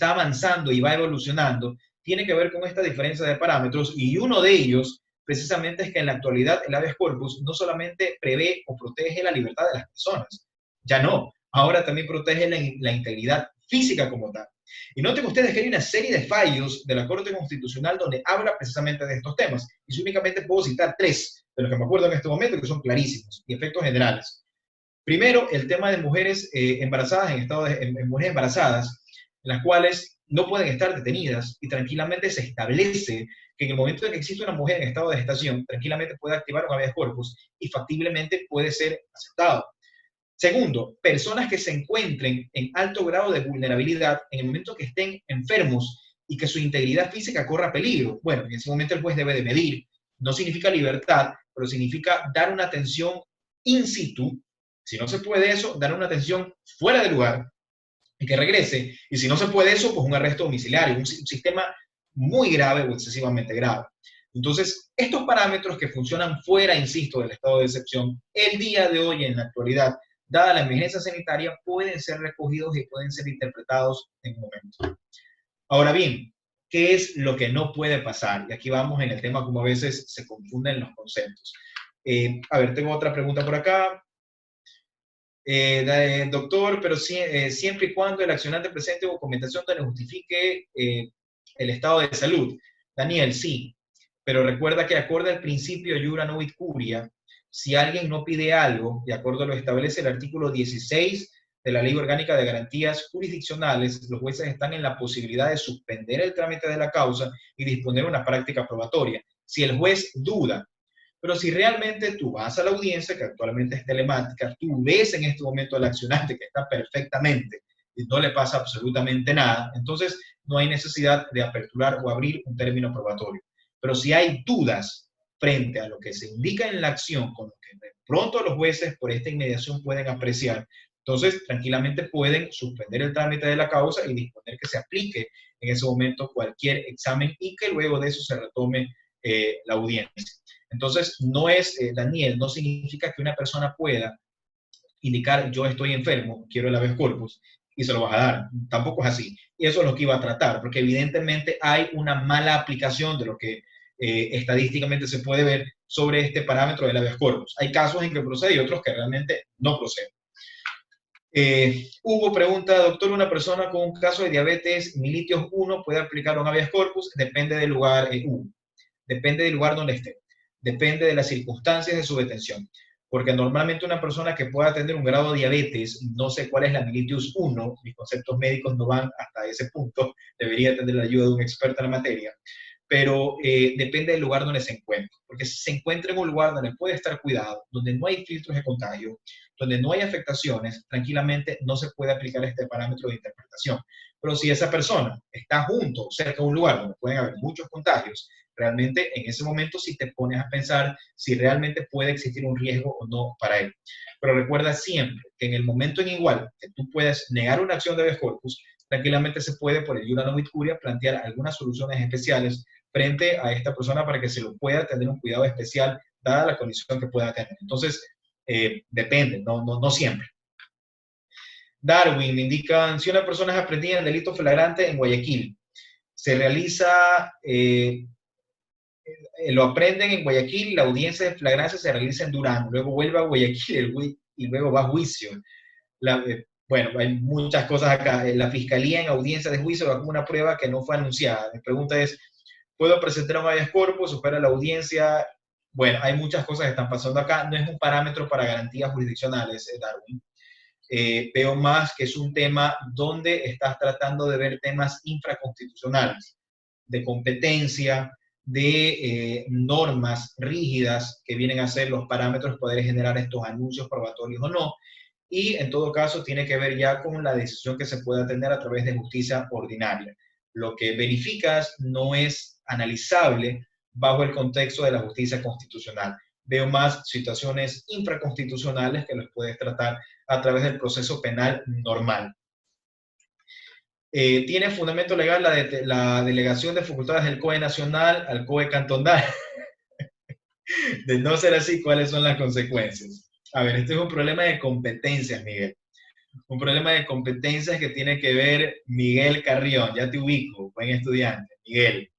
avanzando y va evolucionando, tiene que ver con esta diferencia de parámetros, y uno de ellos precisamente es que en la actualidad el habeas corpus no solamente prevé o protege la libertad de las personas, ya no, ahora también protege la integridad física como tal. Y noten ustedes que hay una serie de fallos de la Corte Constitucional donde habla precisamente de estos temas. Y si únicamente puedo citar 3 de los que me acuerdo en este momento, que son clarísimos y efectos generales. Primero, el tema de mujeres embarazadas, en mujeres embarazadas, en las cuales no pueden estar detenidas y tranquilamente se establece que en el momento en que existe una mujer en estado de gestación, tranquilamente puede activar un habeas corpus y factiblemente puede ser aceptado. Segundo, personas que se encuentren en alto grado de vulnerabilidad en el momento que estén enfermos y que su integridad física corra peligro. Bueno, en ese momento el juez debe de medir. No significa libertad, pero significa dar una atención in situ. Si no se puede eso, dar una atención fuera del lugar y que regrese. Y si no se puede eso, pues un arresto domiciliario, un sistema muy grave o excesivamente grave. Entonces, estos parámetros que funcionan fuera, insisto, del estado de excepción, el día de hoy en la actualidad, dada la emergencia sanitaria, pueden ser recogidos y pueden ser interpretados en un momento. Ahora bien, ¿qué es lo que no puede pasar? Y aquí vamos en el tema como a veces se confunden los conceptos. A ver, tengo otra pregunta por acá. Doctor, pero siempre y cuando el accionante presente documentación que le justifique el estado de salud. Daniel, sí, pero recuerda que acorde al principio iura novit curia, si alguien no pide algo, de acuerdo a lo establece el artículo 16 de la Ley Orgánica de Garantías Jurisdiccionales, los jueces están en la posibilidad de suspender el trámite de la causa y disponer una práctica probatoria. Si el juez duda, pero si realmente tú vas a la audiencia, que actualmente es telemática, tú ves en este momento al accionante que está perfectamente y no le pasa absolutamente nada, entonces no hay necesidad de aperturar o abrir un término probatorio. Pero si hay dudas frente a lo que se indica en la acción, con lo que de pronto los jueces por esta inmediación pueden apreciar, entonces tranquilamente pueden suspender el trámite de la causa y disponer que se aplique en ese momento cualquier examen y que luego de eso se retome la audiencia. Entonces, no es, Daniel, no significa que una persona pueda indicar yo estoy enfermo, quiero el habeas corpus, y se lo vas a dar. Tampoco es así. Y eso es lo que iba a tratar, porque evidentemente hay una mala aplicación de lo que estadísticamente se puede ver sobre este parámetro del habeas corpus. Hay casos en que procede y otros que realmente no proceden. Hugo pregunta, doctor, ¿una persona con un caso de diabetes mellitus 1 puede aplicar un habeas corpus? Depende del lugar, Hugo. Depende del lugar donde esté. Depende de las circunstancias de su detención. Porque normalmente una persona que pueda tener un grado de diabetes, no sé cuál es la mellitus 1, mis conceptos médicos no van hasta ese punto, debería tener la ayuda de un experto en la materia, pero depende del lugar donde se encuentre. Porque si se encuentra en un lugar donde puede estar cuidado, donde no hay filtros de contagio, donde no hay afectaciones, tranquilamente no se puede aplicar este parámetro de interpretación. Pero si esa persona está junto o cerca de un lugar donde pueden haber muchos contagios, realmente en ese momento sí te pones a pensar si realmente puede existir un riesgo o no para él. Pero recuerda siempre que en el momento en igual que tú puedes negar una acción de habeas corpus, tranquilamente se puede, por el iura no mit curia, plantear algunas soluciones especiales frente a esta persona para que se lo pueda tener un cuidado especial, dada la condición que pueda tener. Entonces, depende, no siempre. Darwin, me indican, si una persona es aprendida en delito flagrante en Guayaquil, se realiza, lo aprenden en Guayaquil, la audiencia de flagrancia se realiza en Durán, luego vuelve a Guayaquil y luego va a juicio. Bueno, hay muchas cosas acá. La fiscalía en audiencia de juicio va con una prueba que no fue anunciada. Mi pregunta es, ¿puedo presentar un habeas corpus? ¿Supera la audiencia? Bueno, hay muchas cosas que están pasando acá. No es un parámetro para garantías jurisdiccionales, Darwin. Veo más que es un tema donde estás tratando de ver temas infraconstitucionales, de competencia, de normas rígidas que vienen a ser los parámetros para poder generar estos anuncios probatorios o no, y en todo caso tiene que ver ya con la decisión que se puede atender a través de justicia ordinaria. Lo que verificas no es analizable bajo el contexto de la justicia constitucional. Veo más situaciones infraconstitucionales que los puedes tratar a través del proceso penal normal. ¿Tiene fundamento legal la delegación de facultades del COE nacional al COE cantonal? De no ser así, ¿cuáles son las consecuencias? A ver, este es un problema de competencias, Miguel. Un problema de competencias que tiene que ver Miguel Carrión, ya te ubico, buen estudiante, Miguel.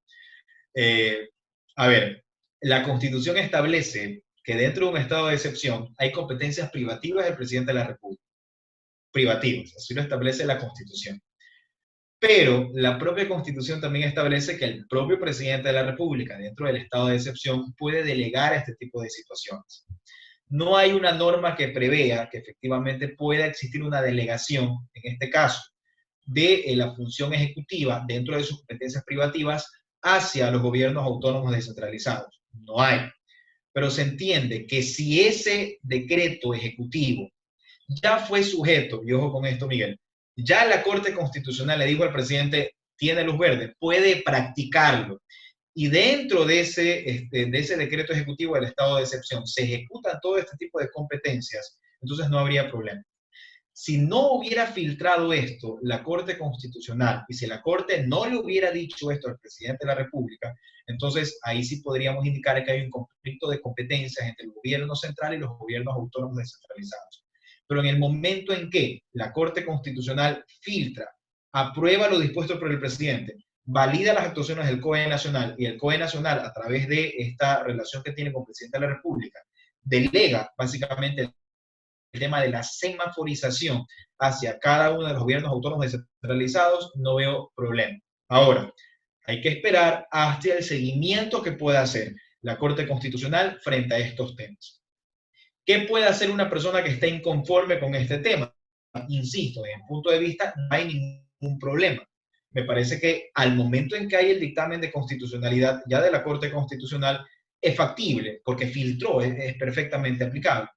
A ver, la Constitución establece que dentro de un estado de excepción hay competencias privativas del presidente de la República. Privativas, así lo establece la Constitución. Pero la propia Constitución también establece que el propio presidente de la República, dentro del estado de excepción, puede delegar este tipo de situaciones. No hay una norma que prevea que efectivamente pueda existir una delegación, en este caso, de la función ejecutiva dentro de sus competencias privativas hacia los gobiernos autónomos descentralizados. No hay. Pero se entiende que si ese decreto ejecutivo ya fue sujeto, y ojo con esto, Miguel, ya la Corte Constitucional le dijo al presidente, tiene luz verde, puede practicarlo. Y dentro de ese decreto ejecutivo del estado de excepción se ejecutan todo este tipo de competencias, entonces no habría problema. Si no hubiera filtrado esto la Corte Constitucional y si la Corte no le hubiera dicho esto al presidente de la República, entonces ahí sí podríamos indicar que hay un conflicto de competencias entre el gobierno central y los gobiernos autónomos descentralizados. Pero en el momento en que la Corte Constitucional filtra, aprueba lo dispuesto por el presidente, valida las actuaciones del COE Nacional y el COE Nacional, a través de esta relación que tiene con el presidente de la República, delega básicamente el tema de la semaforización hacia cada uno de los gobiernos autónomos descentralizados, no veo problema. Ahora, hay que esperar hasta el seguimiento que pueda hacer la Corte Constitucional frente a estos temas. ¿Qué puede hacer una persona que esté inconforme con este tema? Insisto, desde mi punto de vista, no hay ningún problema. Me parece que al momento en que hay el dictamen de constitucionalidad ya de la Corte Constitucional, es factible, porque filtró, es perfectamente aplicable.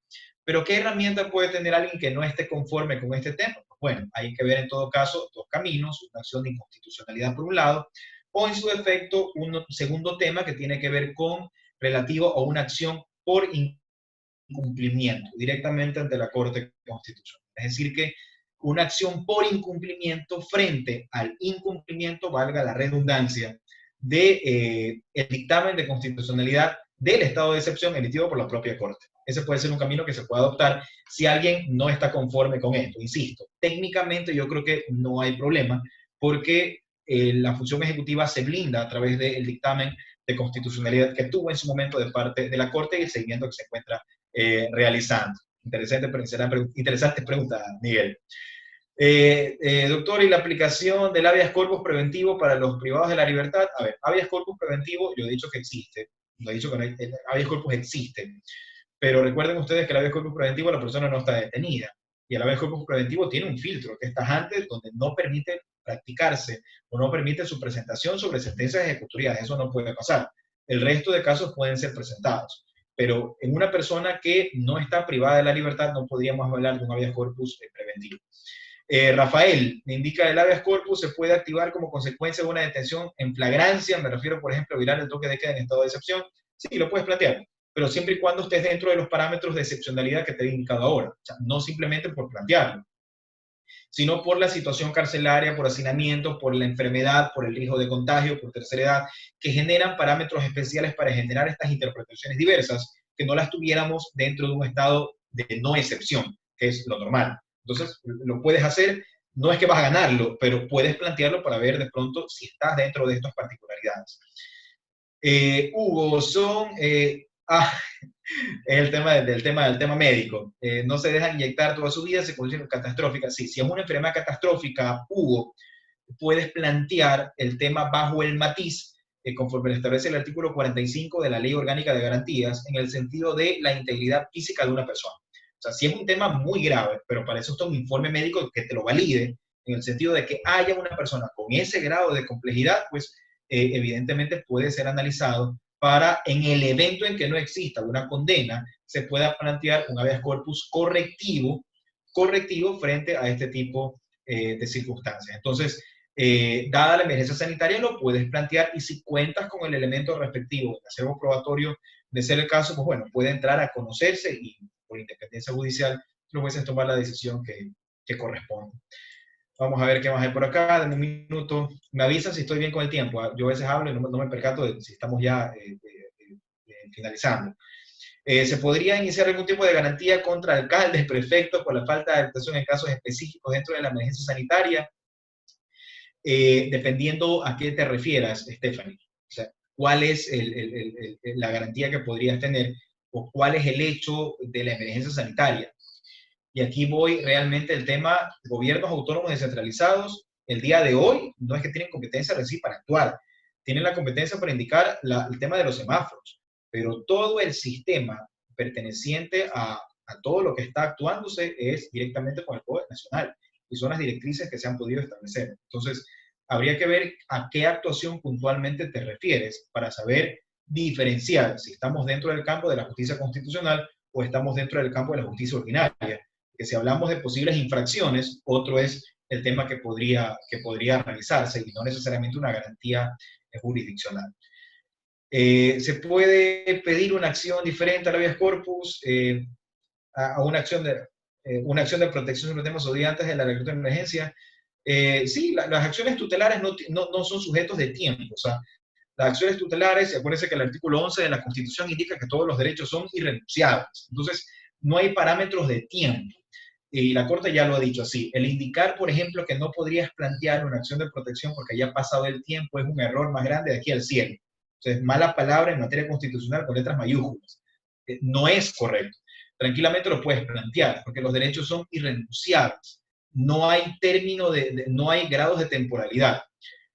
Pero ¿qué herramienta puede tener alguien que no esté conforme con este tema? Bueno, hay que ver en todo caso dos caminos, una acción de inconstitucionalidad por un lado, o en su defecto un segundo tema que tiene que ver con relativo a una acción por incumplimiento directamente ante la Corte Constitucional. Es decir, que una acción por incumplimiento frente al incumplimiento, valga la redundancia, de el dictamen de constitucionalidad del estado de excepción emitido por la propia Corte. Ese puede ser un camino que se puede adoptar si alguien no está conforme con esto. Insisto, técnicamente yo creo que no hay problema porque la función ejecutiva se blinda a través del dictamen de constitucionalidad que tuvo en su momento de parte de la Corte y el seguimiento que se encuentra realizando. Interesante pregunta, Miguel. Doctor, ¿y la aplicación del habeas corpus preventivo para los privados de la libertad? A ver, habeas corpus preventivo, yo he dicho que existe. No he dicho que no hay, el habeas corpus existe. Pero recuerden ustedes que el habeas corpus preventivo la persona no está detenida. Y el habeas corpus preventivo tiene un filtro que es tajante, donde no permite practicarse o no permite su presentación sobre sentencias ejecutorias. Eso no puede pasar. El resto de casos pueden ser presentados. Pero en una persona que no está privada de la libertad no podríamos hablar de un habeas corpus preventivo. Rafael me indica el habeas corpus se puede activar como consecuencia de una detención en flagrancia, me refiero por ejemplo a violar el toque de queda en estado de excepción. Sí, lo puedes plantear, pero siempre y cuando estés dentro de los parámetros de excepcionalidad que te he indicado ahora, o sea, no simplemente por plantearlo, sino por la situación carcelaria, por hacinamiento, por la enfermedad, por el riesgo de contagio, por tercera edad, que generan parámetros especiales para generar estas interpretaciones diversas, que no las tuviéramos dentro de un estado de no excepción, que es lo normal. Entonces, lo puedes hacer, no es que vas a ganarlo, pero puedes plantearlo para ver de pronto si estás dentro de estas particularidades. Hugo, es el tema médico. No se deja inyectar toda su vida, se considera catastrófica. Sí, si es una enfermedad catastrófica, Hugo, puedes plantear el tema bajo el matiz, conforme lo establece el artículo 45 de la Ley Orgánica de Garantías, en el sentido de la integridad física de una persona. O sea, si es un tema muy grave, pero para eso está un informe médico que te lo valide, en el sentido de que haya una persona con ese grado de complejidad, pues evidentemente puede ser analizado para, en el evento en que no exista una condena, se pueda plantear un habeas corpus correctivo frente a este tipo de circunstancias. Entonces, dada la emergencia sanitaria, lo puedes plantear y si cuentas con el elemento respectivo de acervo probatorio de ser el caso, pues bueno, puede entrar a conocerse y por independencia judicial los jueces tomar la decisión que corresponde. Vamos a ver qué más hay por acá. Dame un minuto. Me avisan si estoy bien con el tiempo. Yo a veces hablo y no me percato de si estamos ya finalizando. ¿Se podría iniciar algún tipo de garantía contra alcaldes, prefectos, por la falta de actuación en casos específicos dentro de la emergencia sanitaria? Dependiendo a qué te refieras, Stephanie. O sea, ¿cuál es la garantía que podrías tener o cuál es el hecho de la emergencia sanitaria? Y aquí voy realmente el tema gobiernos autónomos descentralizados. El día de hoy no es que tienen competencia sí para actuar, tienen la competencia para indicar el tema de los semáforos, pero todo el sistema perteneciente a todo lo que está actuándose es directamente con el Poder Nacional y son las directrices que se han podido establecer. Entonces, habría que ver a qué actuación puntualmente te refieres para saber diferenciar si estamos dentro del campo de la justicia constitucional o estamos dentro del campo de la justicia ordinaria. Que si hablamos de posibles infracciones, otro es el tema que podría realizarse y no necesariamente una garantía jurisdiccional. ¿Se puede pedir una acción diferente al habeas corpus a una acción de protección sobre temas odiantes de la decreto de emergencia? Sí, las acciones tutelares no son sujetos de tiempo. O sea, las acciones tutelares, acuérdense que el artículo 11 de la Constitución indica que todos los derechos son irrenunciables. Entonces, no hay parámetros de tiempo. Y la Corte ya lo ha dicho así. El indicar, por ejemplo, que no podrías plantear una acción de protección porque ya ha pasado el tiempo es un error más grande de aquí al cielo. Entonces, mala palabra en materia constitucional con letras mayúsculas. No es correcto. Tranquilamente lo puedes plantear porque los derechos son irrenunciables. No hay término no hay grados de temporalidad.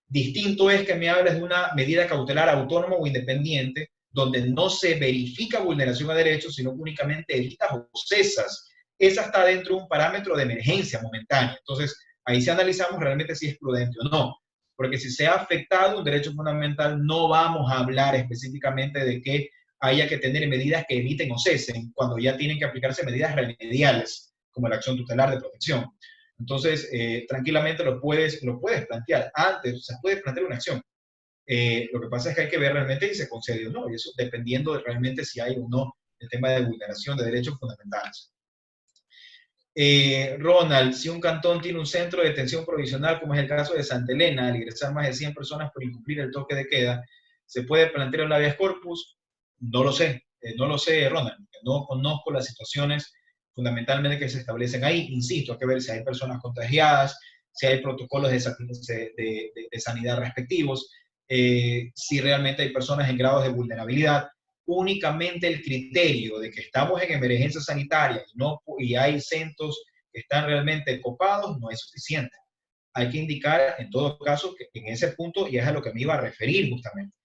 Distinto es que me hables de una medida cautelar autónoma o independiente donde no se verifica vulneración a derechos, sino que únicamente evitas o cesas. Esa está dentro de un parámetro de emergencia momentánea. Entonces, ahí sí analizamos realmente si es prudente o no. Porque si se ha afectado un derecho fundamental, no vamos a hablar específicamente de que haya que tener medidas que eviten o cesen, cuando ya tienen que aplicarse medidas remediales, como la acción tutelar de protección. Entonces, tranquilamente lo puedes plantear. Antes, se puede plantear una acción. Lo que pasa es que hay que ver realmente si se concede o no, y eso dependiendo de realmente si hay o no el tema de vulneración de derechos fundamentales. Ronald, si un cantón tiene un centro de detención provisional, como es el caso de Santa Elena, al ingresar más de 100 personas por incumplir el toque de queda, ¿se puede plantear un habeas corpus? No lo sé, Ronald. No conozco las situaciones fundamentalmente que se establecen ahí. Insisto, hay que ver si hay personas contagiadas, si hay protocolos de sanidad respectivos, si realmente hay personas en grados de vulnerabilidad. Únicamente el criterio de que estamos en emergencia sanitaria y hay centros que están realmente copados no es suficiente. Hay que indicar, en todo caso, que en ese punto, y es a lo que me iba a referir justamente,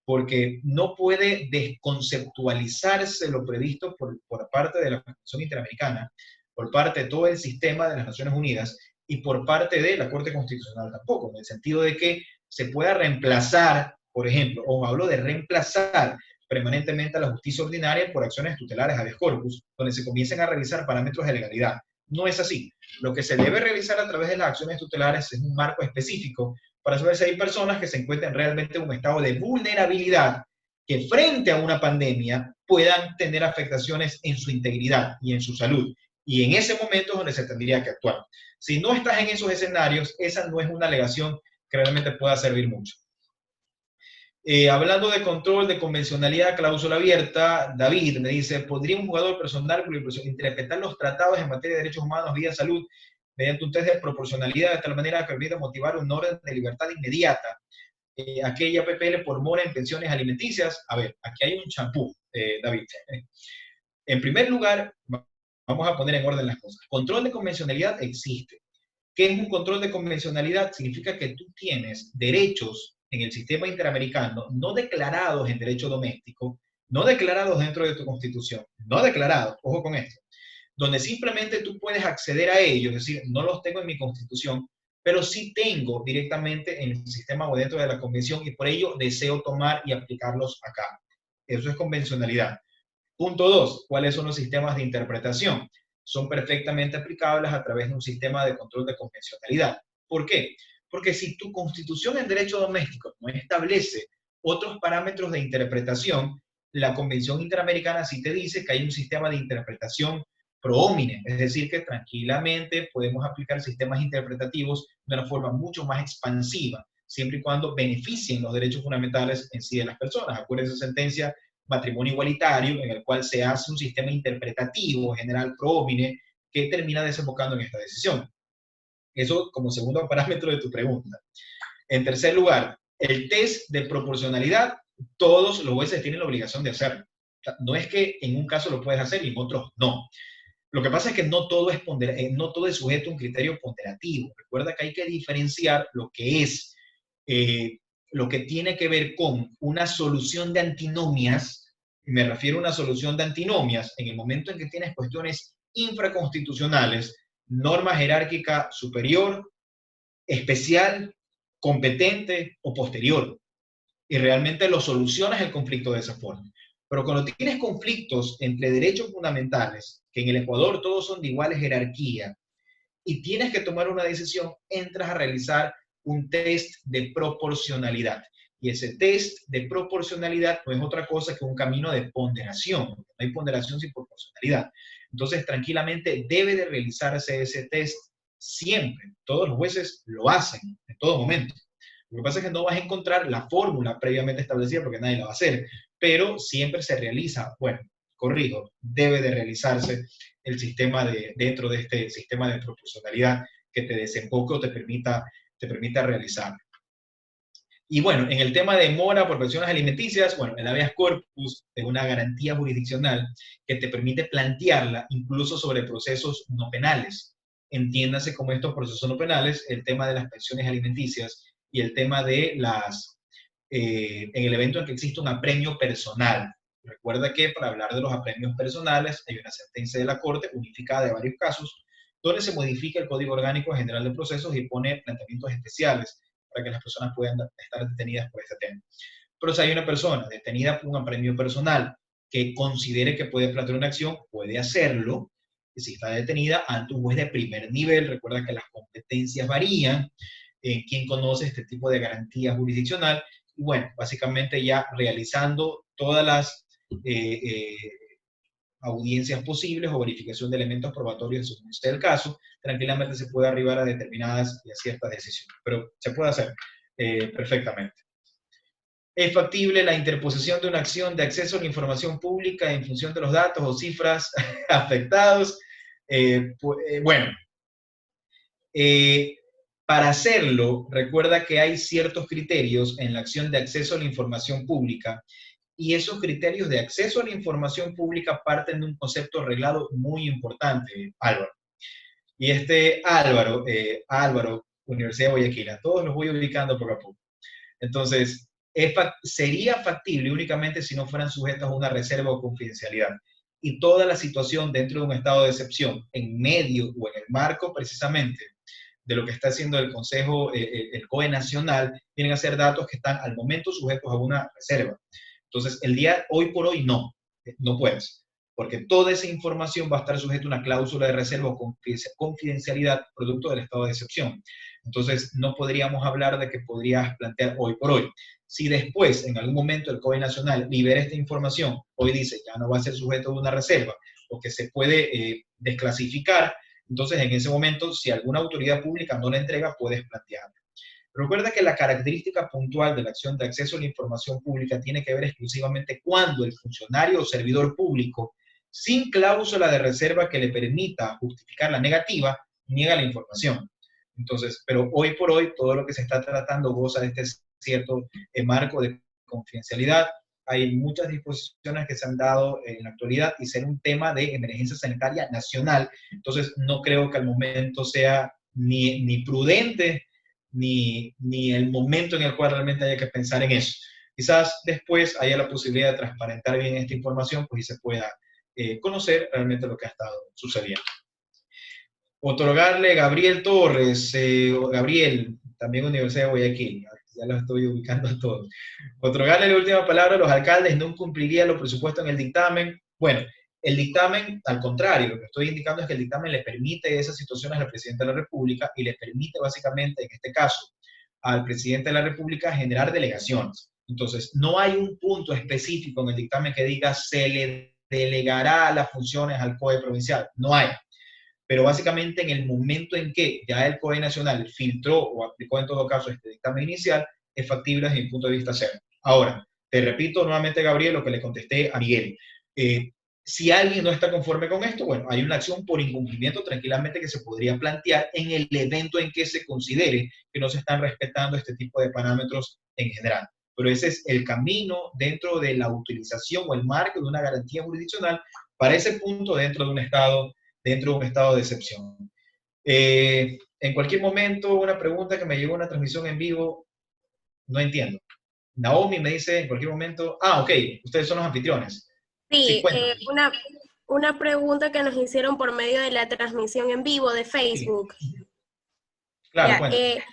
porque no puede desconceptualizarse lo previsto por parte de la Convención Interamericana, por parte de todo el sistema de las Naciones Unidas, y por parte de la Corte Constitucional tampoco, en el sentido de que se pueda reemplazar, por ejemplo, o hablo de reemplazar permanentemente a la justicia ordinaria por acciones tutelares habeas corpus, donde se comiencen a revisar parámetros de legalidad. No es así. Lo que se debe revisar a través de las acciones tutelares es un marco específico para saber si hay personas que se encuentran realmente en un estado de vulnerabilidad que frente a una pandemia puedan tener afectaciones en su integridad y en su salud. Y en ese momento es donde se tendría que actuar. Si no estás en esos escenarios, esa no es una alegación que realmente pueda servir mucho. Hablando de control, de convencionalidad, cláusula abierta, David me dice, ¿podría un jugador personal interpretar los tratados en materia de derechos humanos, vida, salud, mediante un test de proporcionalidad de tal manera que permita motivar un orden de libertad inmediata? Aquella PPL por mora en pensiones alimenticias. A ver, aquí hay un champú, David. En primer lugar, vamos a poner en orden las cosas. Control de convencionalidad existe. ¿Qué es un control de convencionalidad? Significa que tú tienes derechos en el sistema interamericano no declarados en derecho doméstico, no declarados dentro de tu constitución, no declarados, ojo con esto, donde simplemente tú puedes acceder a ellos, es decir, no los tengo en mi constitución, pero sí tengo directamente en el sistema o dentro de la convención y por ello deseo tomar y aplicarlos acá. Eso es convencionalidad. Punto 2, ¿cuáles son los sistemas de interpretación? Son perfectamente aplicables a través de un sistema de control de convencionalidad. ¿Por qué? Porque si tu constitución en derecho doméstico no establece otros parámetros de interpretación, la Convención Interamericana sí te dice que hay un sistema de interpretación pro homine, es decir, que tranquilamente podemos aplicar sistemas interpretativos de una forma mucho más expansiva, siempre y cuando beneficien los derechos fundamentales en sí de las personas. Acuérdense esa sentencia matrimonio igualitario, en el cual se hace un sistema interpretativo general pro homine que termina desembocando en esta decisión. Eso como segundo parámetro de tu pregunta. En tercer lugar, el test de proporcionalidad, todos los jueces tienen la obligación de hacerlo. No es que en un caso lo puedes hacer y en otros no. Lo que pasa es que no todo es sujeto a un criterio ponderativo. Recuerda que hay que diferenciar lo que es, lo que tiene que ver con una solución de antinomias. Me refiero a una solución de antinomias en el momento en que tienes cuestiones infraconstitucionales, norma jerárquica superior, especial, competente o posterior. Y realmente lo solucionas el conflicto de esa forma. Pero cuando tienes conflictos entre derechos fundamentales, que en el Ecuador todos son de igual jerarquía, y tienes que tomar una decisión, entras a realizar un test de proporcionalidad. Y ese test de proporcionalidad no es otra cosa que un camino de ponderación. No hay ponderación sin proporcionalidad. Entonces, tranquilamente debe de realizarse ese test siempre. Todos los jueces lo hacen en todo momento. Lo que pasa es que no vas a encontrar la fórmula previamente establecida porque nadie la va a hacer, pero siempre se realiza, bueno, corrijo, debe de realizarse el sistema dentro de este sistema de proporcionalidad que te desemboque o te permita realizar. Y bueno, en el tema de mora por pensiones alimenticias, bueno, el habeas corpus es una garantía jurisdiccional que te permite plantearla incluso sobre procesos no penales. Entiéndase como estos procesos no penales, el tema de las pensiones alimenticias y el tema de en el evento en que existe un apremio personal. Recuerda que para hablar de los apremios personales hay una sentencia de la Corte unificada de varios casos donde se modifica el Código Orgánico General de Procesos y pone planteamientos especiales para que las personas puedan estar detenidas por este tema. Pero si hay una persona detenida por un apremio personal que considere que puede plantear una acción, puede hacerlo. Y si está detenida ante un juez de primer nivel, recuerda que las competencias varían, quien conoce este tipo de garantía jurisdiccional, y bueno, básicamente ya realizando todas las audiencias posibles o verificación de elementos probatorios según sea el caso, tranquilamente se puede arribar a determinadas y a ciertas decisiones, pero se puede hacer perfectamente. ¿Es factible la interposición de una acción de acceso a la información pública en función de los datos o cifras afectados? Bueno, para hacerlo, recuerda que hay ciertos criterios en la acción de acceso a la información pública y esos criterios de acceso a la información pública parten de un concepto reglado muy importante, Álvaro. Y Álvaro, Universidad de Guayaquil, a todos los voy ubicando poco a poco. Entonces, sería factible únicamente si no fueran sujetos a una reserva o confidencialidad. Y toda la situación dentro de un estado de excepción, en medio o en el marco precisamente de lo que está haciendo el Consejo, el COE Nacional, vienen a ser datos que están al momento sujetos a una reserva. Entonces, hoy por hoy no puedes, porque toda esa información va a estar sujeta a una cláusula de reserva o confidencialidad producto del estado de excepción. Entonces, no podríamos hablar de que podrías plantear hoy por hoy. Si después, en algún momento, el COE Nacional libera esta información, hoy dice ya no va a ser sujeto a una reserva o que se puede desclasificar, entonces en ese momento, si alguna autoridad pública no la entrega, puedes plantearla. Recuerda que la característica puntual de la acción de acceso a la información pública tiene que ver exclusivamente cuando el funcionario o servidor público, sin cláusula de reserva que le permita justificar la negativa, niega la información. Entonces, pero hoy por hoy, todo lo que se está tratando goza de este cierto marco de confidencialidad. Hay muchas disposiciones que se han dado en la actualidad y ser un tema de emergencia sanitaria nacional. Entonces, no creo que al momento sea ni prudente ni el momento en el cual realmente haya que pensar en eso. Quizás después haya la posibilidad de transparentar bien esta información, pues y se pueda conocer realmente lo que ha estado sucediendo. Otorgarle Gabriel Torres, Gabriel, también Universidad de Guayaquil, ya los estoy ubicando a todos. Otorgarle la última palabra a los alcaldes no cumpliría los presupuestos en el dictamen. Bueno, el dictamen, al contrario, lo que estoy indicando es que el dictamen le permite esas situaciones al presidente de la República y le permite básicamente, en este caso, al presidente de la República generar delegaciones. Entonces, no hay un punto específico en el dictamen que diga se le delegará las funciones al COE provincial. No hay. Pero básicamente en el momento en que ya el COE Nacional filtró o aplicó en todo caso este dictamen inicial, es factible desde mi punto de vista hacerlo. Ahora, te repito nuevamente, Gabriel, lo que le contesté a Miguel. Si alguien no está conforme con esto, bueno, hay una acción por incumplimiento tranquilamente que se podría plantear en el evento en que se considere que no se están respetando este tipo de parámetros en general. Pero ese es el camino dentro de la utilización o el marco de una garantía jurisdiccional para ese punto dentro de un estado de excepción. En cualquier momento, una pregunta que me llegó a una transmisión en vivo, no entiendo. Naomi me dice en cualquier momento, ok, ustedes son los anfitriones. Sí, una pregunta que nos hicieron por medio de la transmisión en vivo de Facebook. Sí. Claro, ya,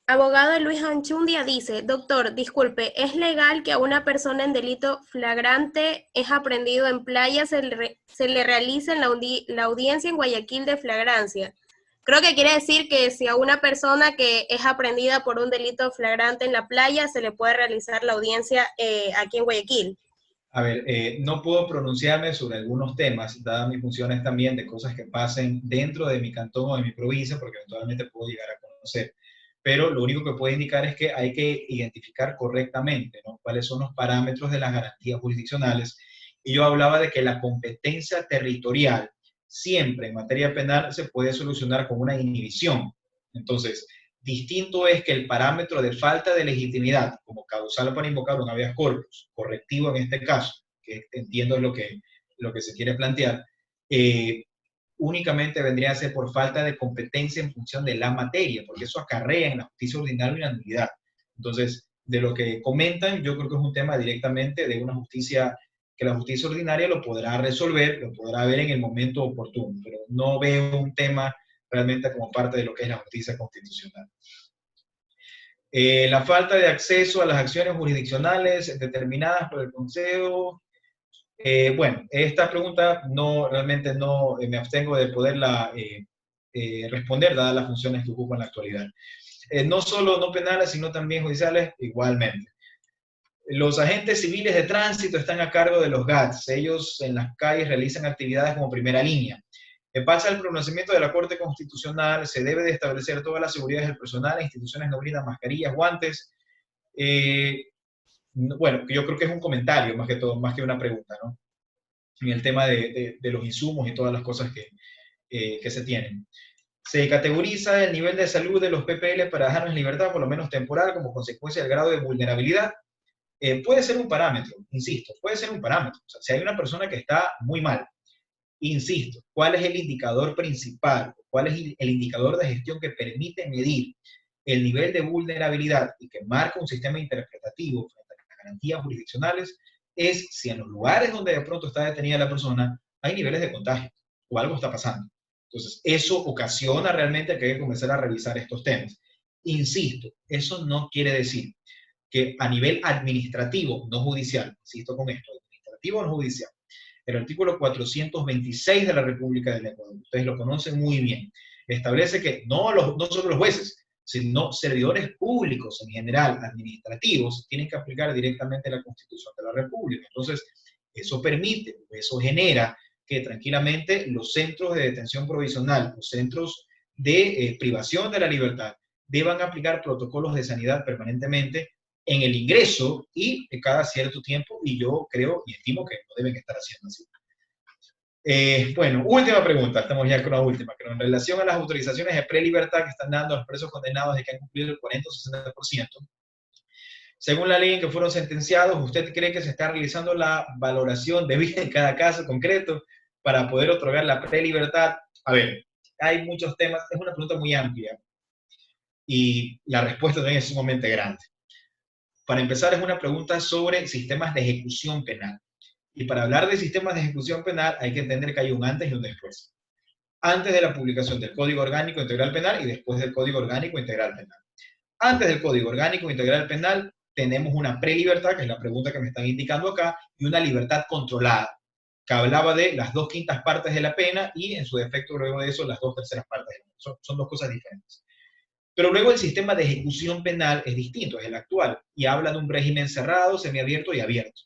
abogado Luis Anchundia dice, doctor, disculpe, ¿es legal que a una persona en delito flagrante es aprehendido en playa se le realice la audiencia en Guayaquil de flagrancia? Creo que quiere decir que si a una persona que es aprehendida por un delito flagrante en la playa se le puede realizar la audiencia aquí en Guayaquil. A ver, no puedo pronunciarme sobre algunos temas, dadas mis funciones también de cosas que pasen dentro de mi cantón o de mi provincia, porque eventualmente puedo llegar a conocer. Pero lo único que puedo indicar es que hay que identificar correctamente, ¿no?, cuáles son los parámetros de las garantías jurisdiccionales. Y yo hablaba de que la competencia territorial siempre en materia penal se puede solucionar con una inhibición. Entonces, distinto es que el parámetro de falta de legitimidad como causal para invocar un habeas corpus, correctivo en este caso, que entiendo lo que se quiere plantear, únicamente vendría a ser por falta de competencia en función de la materia, porque eso acarrea en la justicia ordinaria una nulidad. Entonces, de lo que comentan, yo creo que es un tema directamente de una justicia, que la justicia ordinaria lo podrá resolver, lo podrá ver en el momento oportuno, pero no veo un tema realmente como parte de lo que es la justicia constitucional. La falta de acceso a las acciones jurisdiccionales determinadas por el Consejo. Bueno, esta pregunta realmente no me abstengo de poderla responder, dadas las funciones que ocupa en la actualidad. No solo no penales, sino también judiciales, igualmente. Los agentes civiles de tránsito están a cargo de los GATS. Ellos en las calles realizan actividades como primera línea. En base al pronunciamiento de la Corte Constitucional, se debe de establecer todas las seguridades del personal, instituciones no brindan mascarillas, guantes. Bueno, yo creo que es un comentario más que todo, más que una pregunta, ¿no?, en el tema de los insumos y todas las cosas que se tienen. Se categoriza el nivel de salud de los PPL para dejarlos en libertad, por lo menos temporal, como consecuencia del grado de vulnerabilidad. Puede ser un parámetro, insisto, puede ser un parámetro. O sea, si hay una persona que está muy mal, insisto, ¿cuál es el indicador principal? ¿Cuál es el indicador de gestión que permite medir el nivel de vulnerabilidad y que marca un sistema interpretativo frente a las garantías jurisdiccionales? Es si en los lugares donde de pronto está detenida la persona hay niveles de contagio o algo está pasando. Entonces, eso ocasiona realmente que hay que comenzar a revisar estos temas. Insisto, eso no quiere decir que a nivel administrativo, no judicial, insisto con esto, administrativo no judicial, el artículo 426 de la República del Ecuador, ustedes lo conocen muy bien, establece que no solo los jueces, sino servidores públicos en general, administrativos, tienen que aplicar directamente la Constitución de la República. Entonces, eso permite, eso genera que tranquilamente los centros de detención provisional, los centros de privación de la libertad, deban aplicar protocolos de sanidad permanentemente en el ingreso y cada cierto tiempo, y yo creo y estimo que lo deben estar haciendo así. Bueno, última pregunta, estamos ya con la última, pero en relación a las autorizaciones de prelibertad que están dando a los presos condenados de que han cumplido el 40 o 60%, según la ley en que fueron sentenciados, ¿usted cree que se está realizando la valoración debida en cada caso concreto para poder otorgar la prelibertad? A ver, hay muchos temas, es una pregunta muy amplia y la respuesta también es sumamente grande. Para empezar, es una pregunta sobre sistemas de ejecución penal. Y para hablar de sistemas de ejecución penal hay que entender que hay un antes y un después. Antes de la publicación del Código Orgánico Integral Penal y después del Código Orgánico Integral Penal. Antes del Código Orgánico Integral Penal tenemos una prelibertad, que es la pregunta que me están indicando acá, y una libertad controlada, que hablaba de las 2/5 partes de la pena y en su defecto luego de eso las 2/3 partes de la pena. Son dos cosas diferentes. Pero luego el sistema de ejecución penal es distinto, es el actual, y habla de un régimen cerrado, semiabierto y abierto.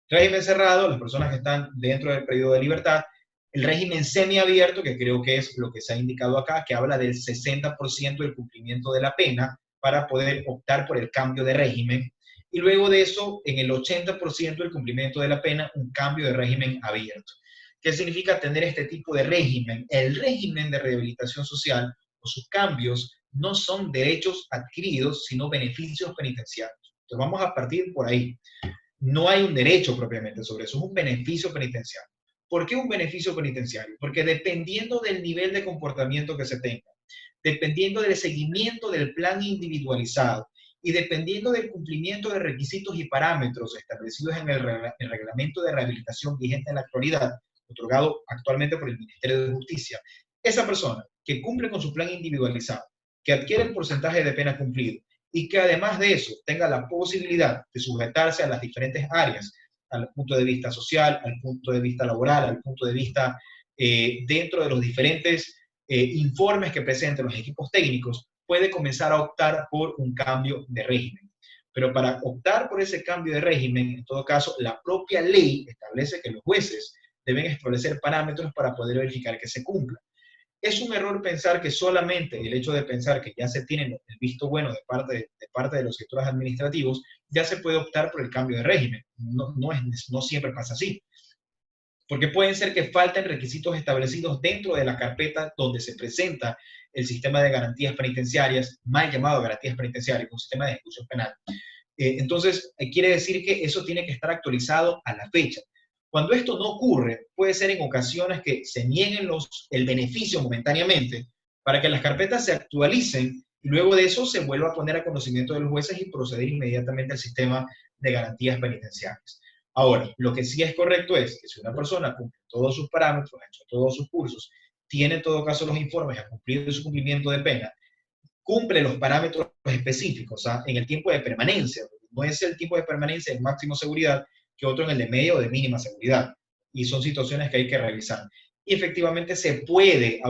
Régimen cerrado, las personas que están dentro del periodo de libertad. El régimen semiabierto, que creo que es lo que se ha indicado acá, que habla del 60% del cumplimiento de la pena para poder optar por el cambio de régimen. Y luego de eso, en el 80% del cumplimiento de la pena, un cambio de régimen abierto. ¿Qué significa tener este tipo de régimen? El régimen de rehabilitación social o sus cambios no son derechos adquiridos, sino beneficios penitenciarios. Entonces vamos a partir por ahí. No hay un derecho propiamente sobre eso, es un beneficio penitenciario. ¿Por qué un beneficio penitenciario? Porque dependiendo del nivel de comportamiento que se tenga, dependiendo del seguimiento del plan individualizado y dependiendo del cumplimiento de requisitos y parámetros establecidos en el reglamento de rehabilitación vigente en la actualidad, otorgado actualmente por el Ministerio de Justicia, esa persona que cumple con su plan individualizado, que adquiere el porcentaje de pena cumplido, y que además de eso tenga la posibilidad de sujetarse a las diferentes áreas, al punto de vista social, al punto de vista laboral, al punto de vista dentro de los diferentes informes que presenten los equipos técnicos, puede comenzar a optar por un cambio de régimen. Pero para optar por ese cambio de régimen, en todo caso, la propia ley establece que los jueces deben establecer parámetros para poder verificar que se cumpla. Es un error pensar que solamente el hecho de pensar que ya se tiene el visto bueno de parte de los sectores administrativos, ya se puede optar por el cambio de régimen. No siempre pasa así. Porque pueden ser que falten requisitos establecidos dentro de la carpeta donde se presenta el sistema de garantías penitenciarias, mal llamado garantías penitenciarias, un sistema de ejecución penal. Entonces, quiere decir que eso tiene que estar actualizado a la fecha. Cuando esto no ocurre, puede ser en ocasiones que se nieguen el beneficio momentáneamente para que las carpetas se actualicen y luego de eso se vuelva a poner a conocimiento de los jueces y proceder inmediatamente al sistema de garantías penitenciarias. Ahora, lo que sí es correcto es que si una persona cumple todos sus parámetros, ha hecho todos sus cursos, tiene en todo caso los informes, ha cumplido su cumplimiento de pena, cumple los parámetros específicos, ¿ah? En el tiempo de permanencia, no es el tiempo de permanencia en máximo seguridad que otro en el de media o de mínima seguridad. Y son situaciones que hay que revisar. Y efectivamente se puede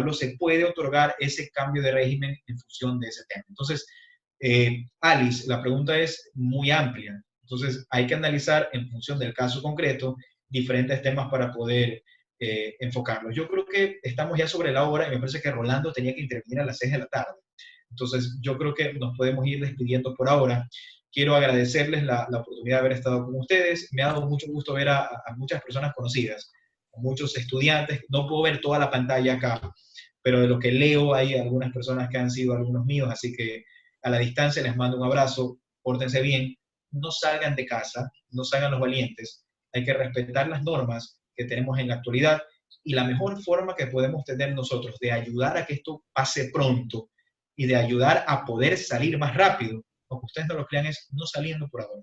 otorgar ese cambio de régimen en función de ese tema. Entonces, Alice, la pregunta es muy amplia. Entonces, hay que analizar en función del caso concreto diferentes temas para poder enfocarlos. Yo creo que estamos ya sobre la hora y me parece que Rolando tenía que intervenir a las 6 de la tarde. Entonces, yo creo que nos podemos ir despidiendo por ahora. Quiero agradecerles la oportunidad de haber estado con ustedes. Me ha dado mucho gusto ver a muchas personas conocidas, a muchos estudiantes. No puedo ver toda la pantalla acá, pero de lo que leo hay algunas personas que han sido alumnos míos, así que a la distancia les mando un abrazo. Pórtense bien. No salgan de casa, no salgan los valientes. Hay que respetar las normas que tenemos en la actualidad y la mejor forma que podemos tener nosotros de ayudar a que esto pase pronto y de ayudar a poder salir más rápido, aunque ustedes no lo crean, es no saliendo por ahora.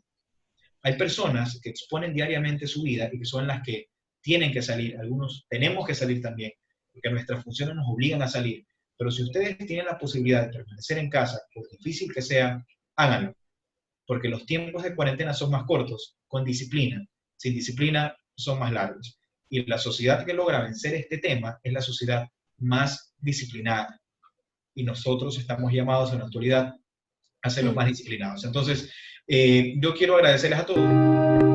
Hay personas que exponen diariamente su vida y que son las que tienen que salir, algunos tenemos que salir también, porque nuestras funciones nos obligan a salir. Pero si ustedes tienen la posibilidad de permanecer en casa, por difícil que sea, háganlo, porque los tiempos de cuarentena son más cortos, con disciplina. Sin disciplina son más largos. Y la sociedad que logra vencer este tema es la sociedad más disciplinada. Y nosotros estamos llamados en la actualidad a ser los más disciplinados. Entonces, yo quiero agradecerles a todos.